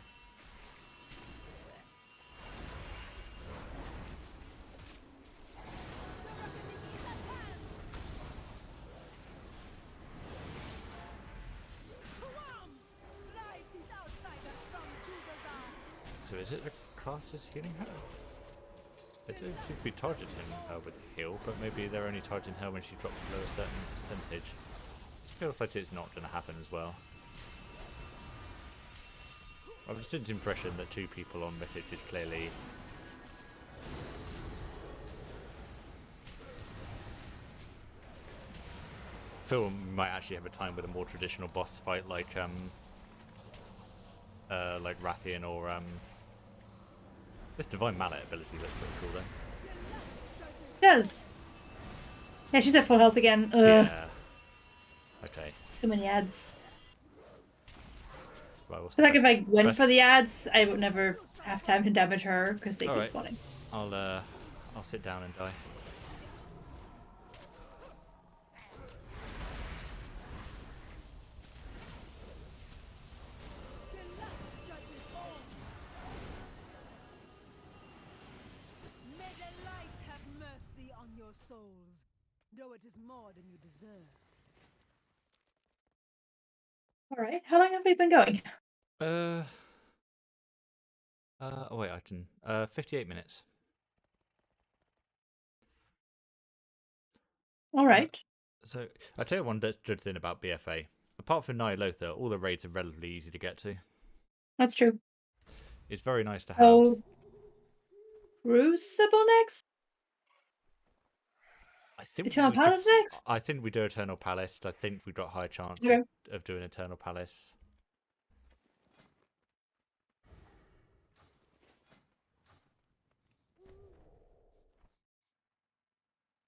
So is it the casters healing her? They don't seem to be targeting her with heal, but maybe they're only targeting her when she drops below a certain percentage. It feels like it's not going to happen as well. I have a distinct impression that 2 people on Mythic is clearly... I feel we might actually have a time with a more traditional boss fight like Rathian or this Divine Mallet ability looks pretty cool though. Does. Yeah, she's at full health again. Ugh. Yeah. Okay. Too many ads. Right, what's I feel like the if I best- went best- for the ads, I would never have time to damage her because they keep Alright. spawning. I'll sit down and die. May the light have mercy on your souls, though it is more than you deserve. All right. How long have we been going? Oh wait, I can. 58 minutes. All right. So I tell you one good thing about BFA. Apart from Nyriadne, all the raids are relatively easy to get to. That's true. It's very nice to have. Oh, Crucible next? I think Eternal we could- Palace next? I think we do Eternal Palace. I think we've got a high chance Okay. of doing Eternal Palace.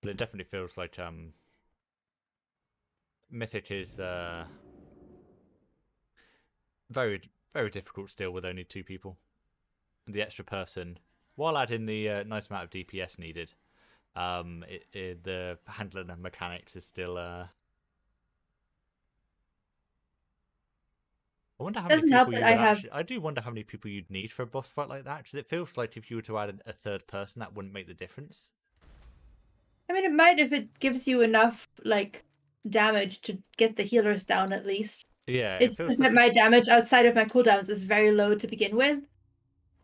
But it definitely feels like Mythic is very very difficult still with only 2 people. And the extra person, while adding the nice amount of DPS needed, the handling of mechanics is still. I wonder how many Doesn't help people you that would I have- actually. I do wonder how many people you'd need for a boss fight like that, because it feels like if you were to add a 3rd person, that wouldn't make the difference. I mean, it might if it gives you enough, like, damage to get the healers down at least. Yeah, It's it feels just like that my damage outside of my cooldowns is very low to begin with.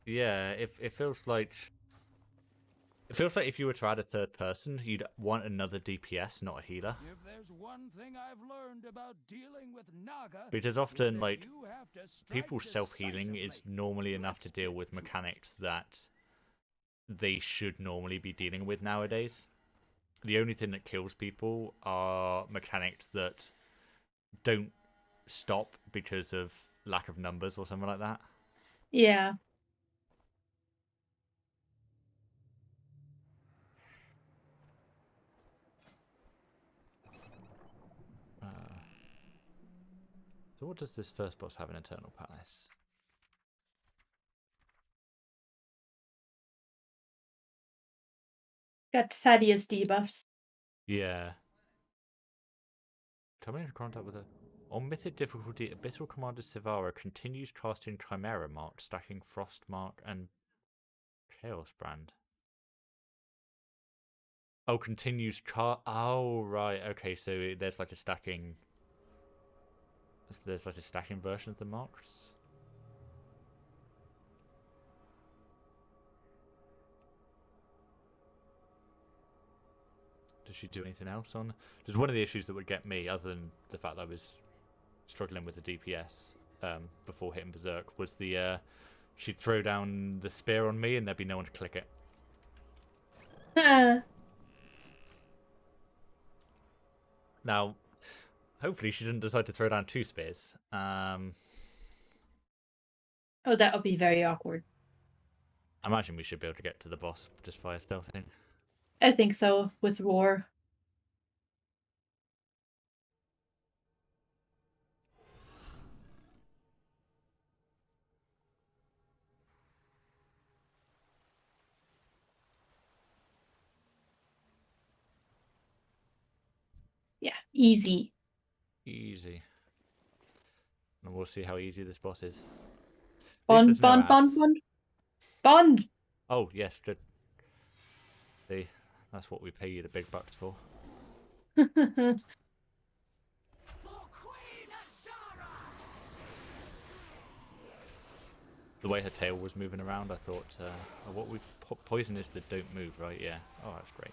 yeah, it feels like It feels like if you were to add a third person, you'd want another DPS, not a healer. If there's one thing I've learned about dealing with Naga, Because it's often, that like, you have to strike people's self-healing is decisively. normally enough to Let's deal get with to it. mechanics that they should normally be dealing with nowadays. The only thing that kills people are mechanics that don't stop because of lack of numbers or something like that. Yeah. So what does this first boss have in Eternal Palace? Got Thaddeus debuffs. Yeah. Coming into contact with a... On Mythic difficulty, Abyssal Commander Sivara continues casting Chimera Mark, stacking Frost Mark and Chaos Brand. Oh, continues Oh, right. Okay, so there's like a stacking... There's like a stacking version of the marks? Does she do anything else on? There's one of the issues that would get me, other than the fact that I was struggling with the DPS before hitting Berserk, was the she'd throw down the spear on me and there'd be no one to click it. Now, hopefully she didn't decide to throw down 2 spears. Oh, that would be very awkward. I imagine we should be able to get to the boss just via stealthing. I think so, with Roar. Yeah, easy. Easy. And we'll see how easy this boss is. Bond, there's no Bond, Bond, ads. Bond. Bond! Oh, yes, good. See, that's what we pay you the big bucks for. For Queen Azara! The way her tail was moving around, I thought, oh, what we poison is that don't move, right? Yeah. Oh, that's great.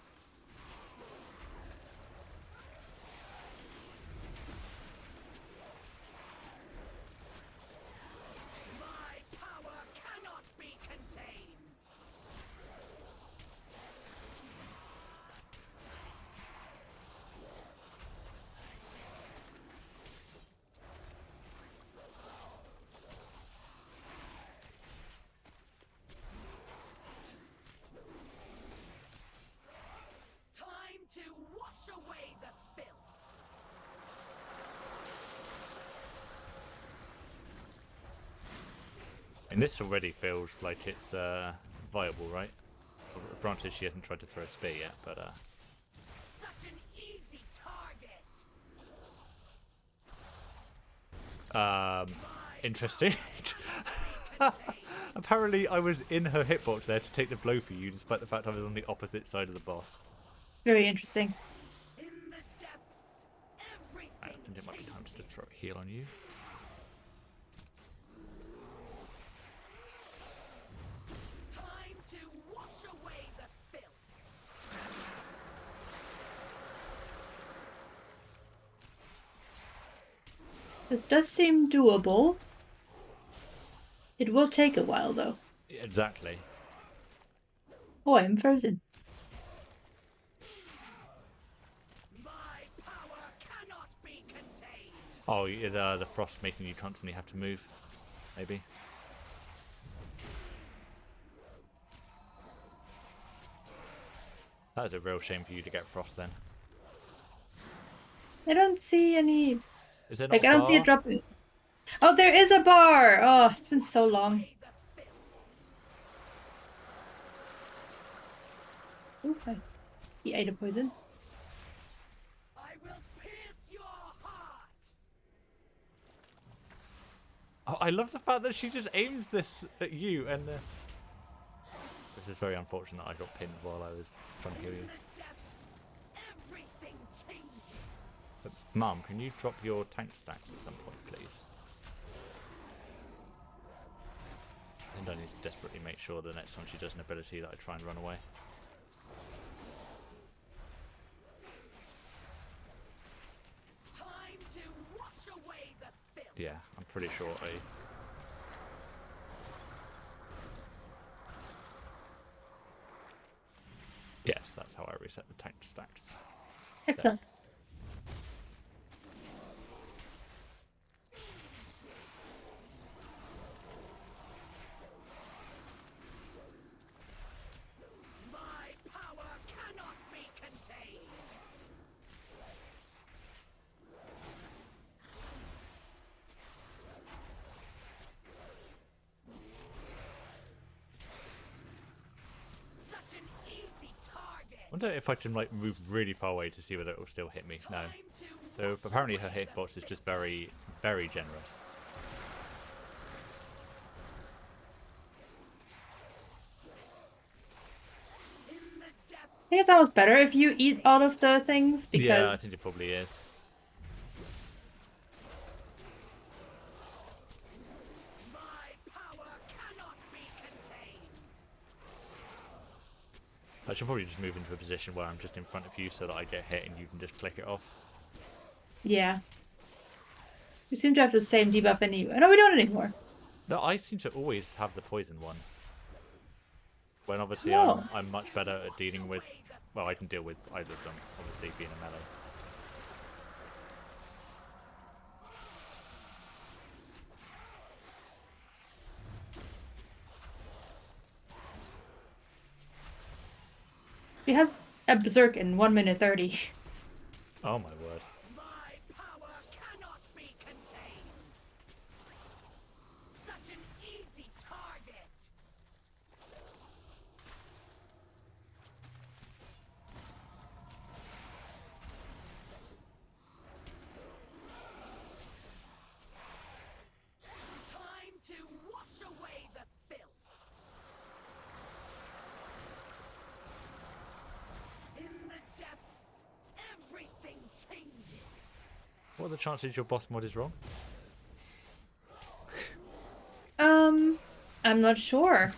My power cannot be contained! Time to wash away the filth! And this already feels like it's viable, right? Granted, she hasn't tried to throw a spear yet, but Such an easy target! interesting. Apparently, I was in her hitbox there to take the blow for you, despite the fact I was on the opposite side of the boss. Very interesting. In the depths, everything I think it might be time to just throw a heal on you. time to wash away the filth! This does seem doable. It will take a while, though. Exactly. Oh, I'm frozen. My power cannot be contained! Oh, the frost making you constantly have to move, maybe. That is a real shame for you to get frost then. I don't see any. Is there not Like, a I don't see it bar? dropping. Oh, there is a bar! Oh, it's been so long. Away the filth! Ooh, he ate a poison. I will pierce your heart! Oh, I love the fact that she just aims this at you, and this is very unfortunate. I got pinned while I was trying to heal you. In the depths, everything changes! But, Mum, can you drop your tank stacks at some point, please? And I need to desperately make sure the next time she does an ability that I try and run away. Yeah, I'm pretty sure I... Yes, that's how I reset the tank stacks. Excellent. My power cannot be contained. Such an easy target. I wonder if I can like move really far away to see whether it will still hit me. No. Time to So wash apparently her away hitbox is just very, very generous. in the depth. I think it's almost better if you eat all of the things because Yeah, I think it probably is. My power cannot be contained. I should probably just move into a position where I'm just in front of you so that I get hit and you can just click it off. yeah. We seem to have the same debuff anyway. No, we don't anymore. No, I seem to always have the poison one. When obviously No. I'm much better at dealing with... Well, I can deal with either of them, obviously being a melee. She has a berserk in 1 minute 30. Oh my word. My power cannot be contained. Such an easy target. Time to wash away the filth. In the depths, everything changes. What are the chances your boss mod is wrong? I'm not sure.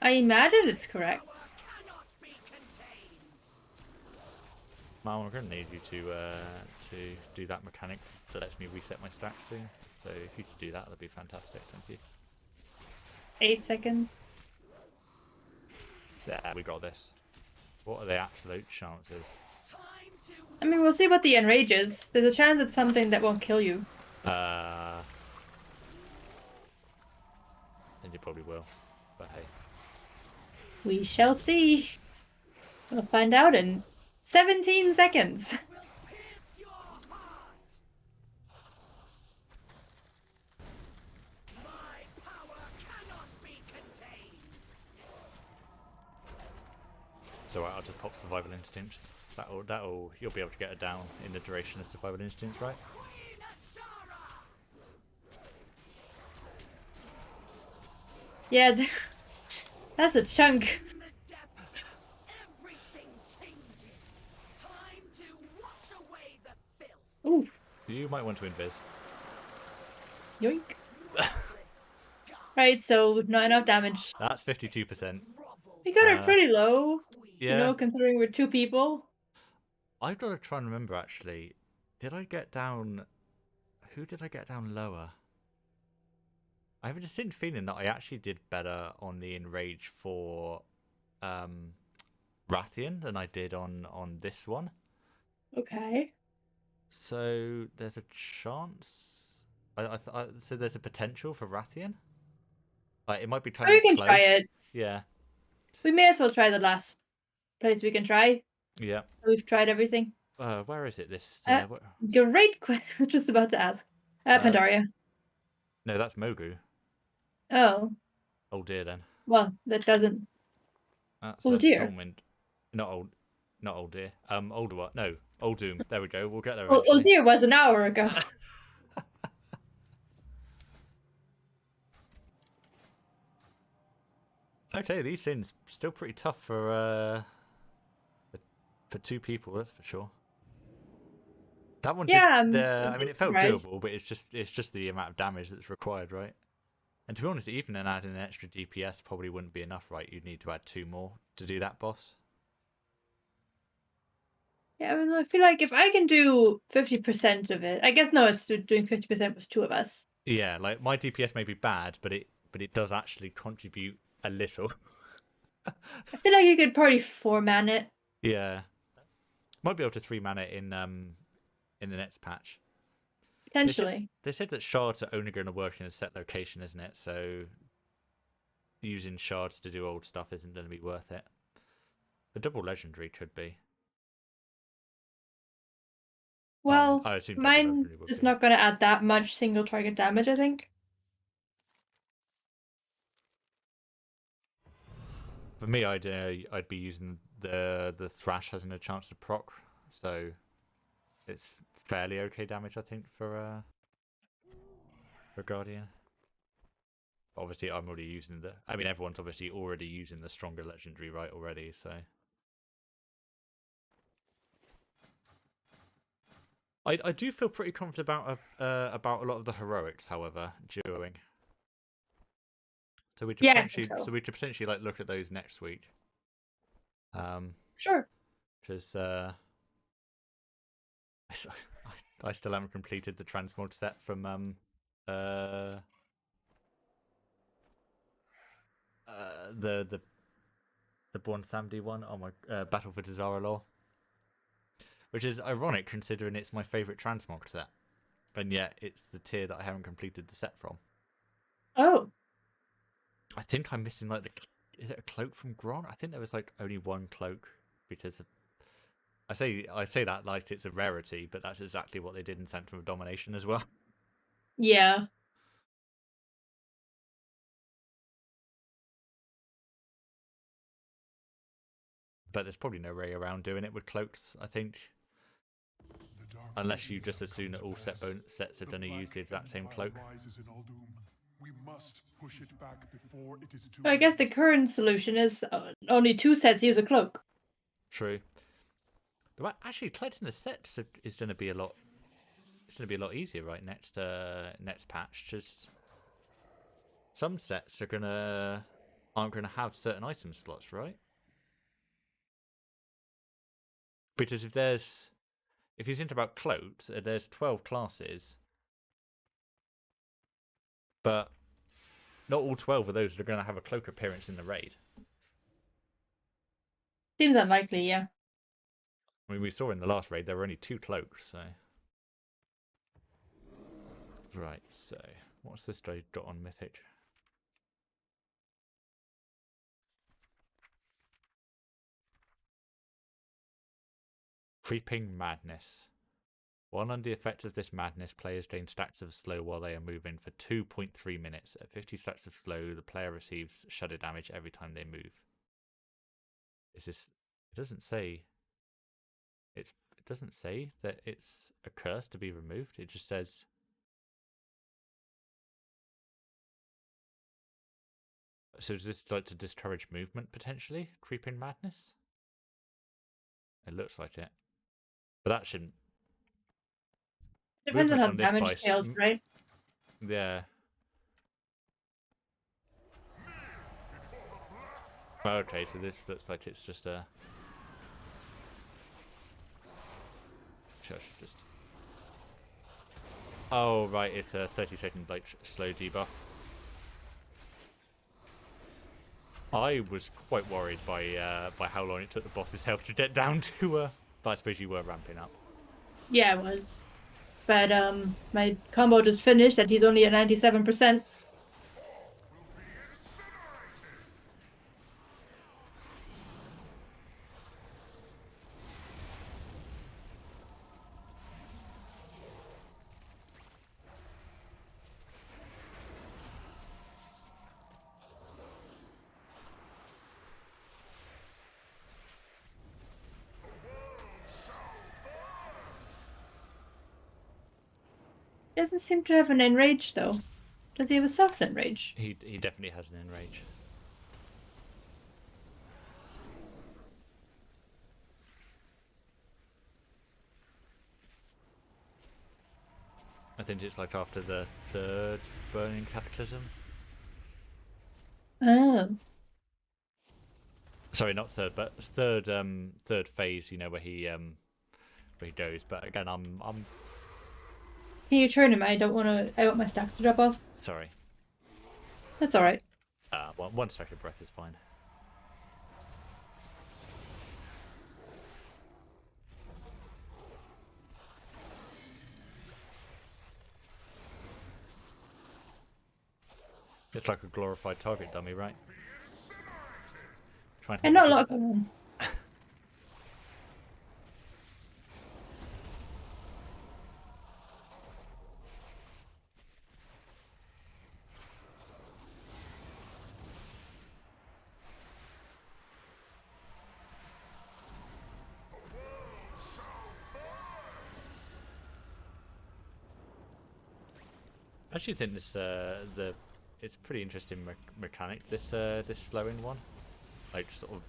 I imagine it's correct. Power cannot be contained. Mal, I'm going to need you to do that mechanic that lets me reset my stacks soon. So if you could do that, that'd be fantastic. Thank you. 8 seconds. Yeah, we got this. What are the absolute chances? Time to I mean, we'll see what the enrage is. There's a chance it's something that won't kill you. And you probably will. But hey. We shall see. We'll find out in 17 seconds. will pierce your heart. My power cannot be contained. So I'll just pop survival instincts. That'll you'll be able to get it down in the duration of survival instincts, right? Queen Ashara. Yeah, that's a chunk. In the depths, everything changes. Time to wash away the filth. Ooh, You might want to invis. yoink. Right, so not enough damage. That's 52%. Grovel. We got it pretty low, Yeah. you know, considering we're 2 people. I've got to try and remember actually. Did I get down? Who did I get down lower? I have a distinct feeling that I actually did better on the enrage for Rathian than I did on this one. Okay. So there's a chance. So there's a potential for Rathian. It might be kind Or of you can close. try it. Yeah. We may as well try the last place we can try. Yeah. We've tried everything. Where is it? This. Great question. I was just about to ask. Pandaria. No, that's Mogu. Oh, Oh dear, then. well, that doesn't. That's Uldir. Stormwind. Not old dear. Older what? No, Old Doom. There we go. We'll get there Well, eventually. Uldir was an hour ago. Okay, these things still pretty tough for 2 people. That's for sure. That one. Yeah, Did, I'm I mean, it felt surprised. doable, but it's just the amount of damage that's required, right? And to be honest, even then adding an extra DPS probably wouldn't be enough, right? You'd need to add 2 more to do that boss. Yeah, I mean, I feel like if I can do 50% of it, I guess no, it's doing 50% with 2 of us. Yeah, like my DPS may be bad, but it does actually contribute a little. I feel like you could probably 4-man it. Yeah, might be able to 3-man it in the next patch. Potentially. They said that shards are only going to work in a set location, isn't it? So using shards to do old stuff isn't going to be worth it. The double legendary could be. Well, I assume double mine legendary would is be. not going to add that much single target damage, I think. For me, I'd be using the thrash having a chance to proc, so it's fairly okay damage, I think, for Guardian. Obviously, I'm already using the. I mean, everyone's obviously already using the stronger legendary, right? Already, so. I do feel pretty confident about a lot of the heroics, however, during. So we could Yeah, I potentially think so. we could potentially like look at those next week. Sure. Because I still haven't completed the transmog set from the Born Samedi one. Oh my, Battle for Desire Law, which is ironic considering it's my favorite transmog set, and yet it's the tier that I haven't completed the set from. Oh. I think I'm missing like is it a cloak from Gron? I think there was like only one cloak because I say that like it's a rarity, but that's exactly what they did in Sanctum of Domination as well. Yeah. But there's probably no way around doing it with cloaks, I think. Unless you just assume that all sets are going to use the exact same cloak. We must push it back before it is too So I guess the late. current solution is only 2 sets use a cloak. True. But actually, collecting the sets is going to be a lot. It's going to be a lot easier, right? Next patch, just some sets aren't gonna have certain item slots, right? Because if you think about cloaks, there's 12 classes, but not all 12 of those are going to have a cloak appearance in the raid. Seems unlikely, yeah. I mean, we saw in the last raid there were only 2 cloaks, so. Right, so what's this raid got on Mythic? Creeping Madness. While under the effect of this madness, players gain stacks of slow while they are moving for 2.3 minutes. At 50 stacks of slow, the player receives shadow damage every time they move. Is this? It doesn't say. It doesn't say that it's a curse to be removed. It just says. So is this like to discourage movement potentially? Creeping Madness. It looks like it, but that shouldn't. Depends on Movement how on this damage by scales, right? Yeah. Okay, so this looks like it's just a. Sure, I should just. Oh right, it's a 30-second like slow debuff. I was quite worried by how long it took the boss's health to get down to. But I suppose you were ramping up. Yeah, it was. But my combo just finished and he's only at 97%. He doesn't seem to have an enrage though. Does he have a soft enrage? He definitely has an enrage. I think it's like after the third burning cataclysm. Oh. Sorry, not third, but third phase. You know where he after he goes. But again, I'm Can you turn him? I don't want my stacks to drop off. sorry. That's all right. One second breath is fine. It's like a glorified target dummy, right? Try And hit not a with lot this- going on. I actually think this it's a pretty interesting mechanic. This slowing one, like sort of,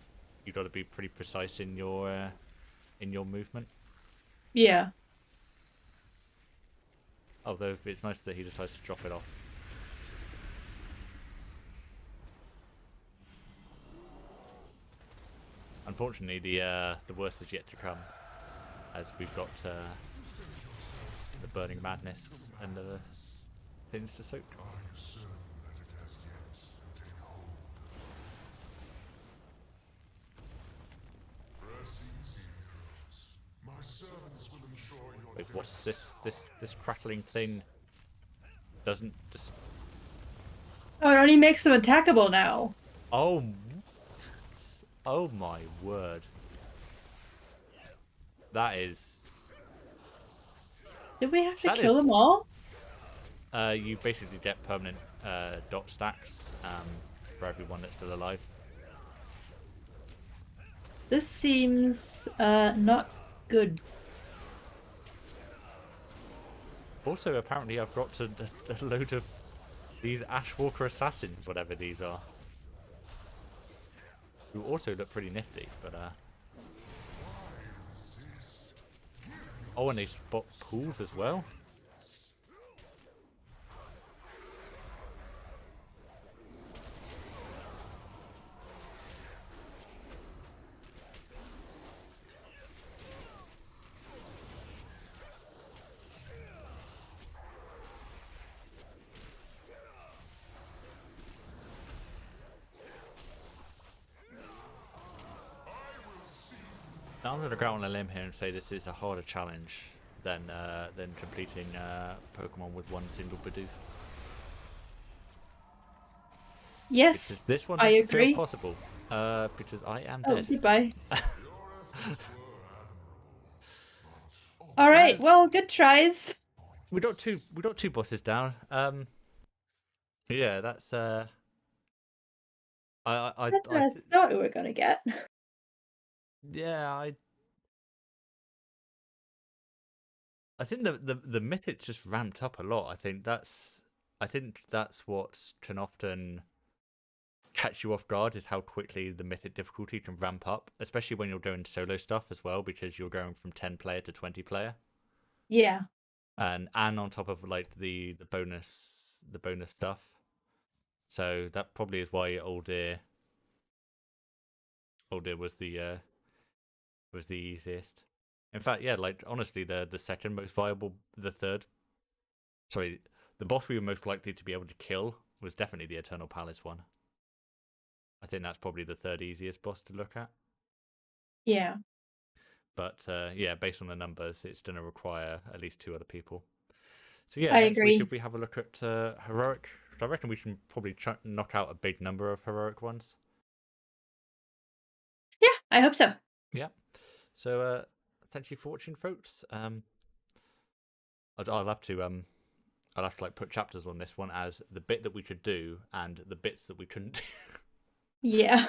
you got to be pretty precise in your movement. Yeah. Although it's nice that he decides to drop it off. Unfortunately, the worst is yet to come, as we've got the burning madness and the things to soak. Are you certain that it has yet taken hold? Rest easy, heroes. My servants will ensure your Wait, what's defense. this crackling thing? Doesn't just. Oh, it only makes them attackable now. Oh. Oh my word. That is. Did we have to That kill is- them all? You basically get permanent dot stacks for everyone that's still alive. This seems not good. Also, apparently, I've got a load of these Ashwalker assassins, whatever these are, who also look pretty nifty. But oh, and they spot pools as well. Now I'm going to go out on a limb here and say this is a harder challenge than completing Pokemon with one single Bidoof. Yes, Because this one I doesn't agree. feel possible. Because I am Oh, dead. goodbye. Your efforts were admirable, but All right, well, good tries. We got two bosses down. Yeah, that's I That's what I thought we were gonna get. yeah, I think the mythic just ramped up a lot. I think that's what can often catch you off guard, is how quickly the mythic difficulty can ramp up, especially when you're doing solo stuff as well, because you're going from 10 player to 20 player. Yeah. And on top of like the bonus stuff. So that probably is why Uldir was the easiest. In fact, yeah, like honestly, the second most viable, the boss we were most likely to be able to kill was definitely the Eternal Palace one. I think that's probably the third easiest boss to look at. Yeah. But yeah, based on the numbers, it's going to require at least 2 other people. So yeah, I next agree. week if we have a look at heroic, I reckon we can probably knock out a big number of heroic ones. Yeah, I hope so. Yeah. So thank you for watching, folks. I'll have to like put chapters on this one as the bit that we could do and the bits that we couldn't do. Yeah.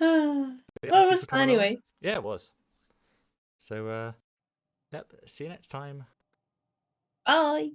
Well, Yeah, it thank you was for fun coming along. anyway. Yeah, it was. So yep, see you next time. Bye.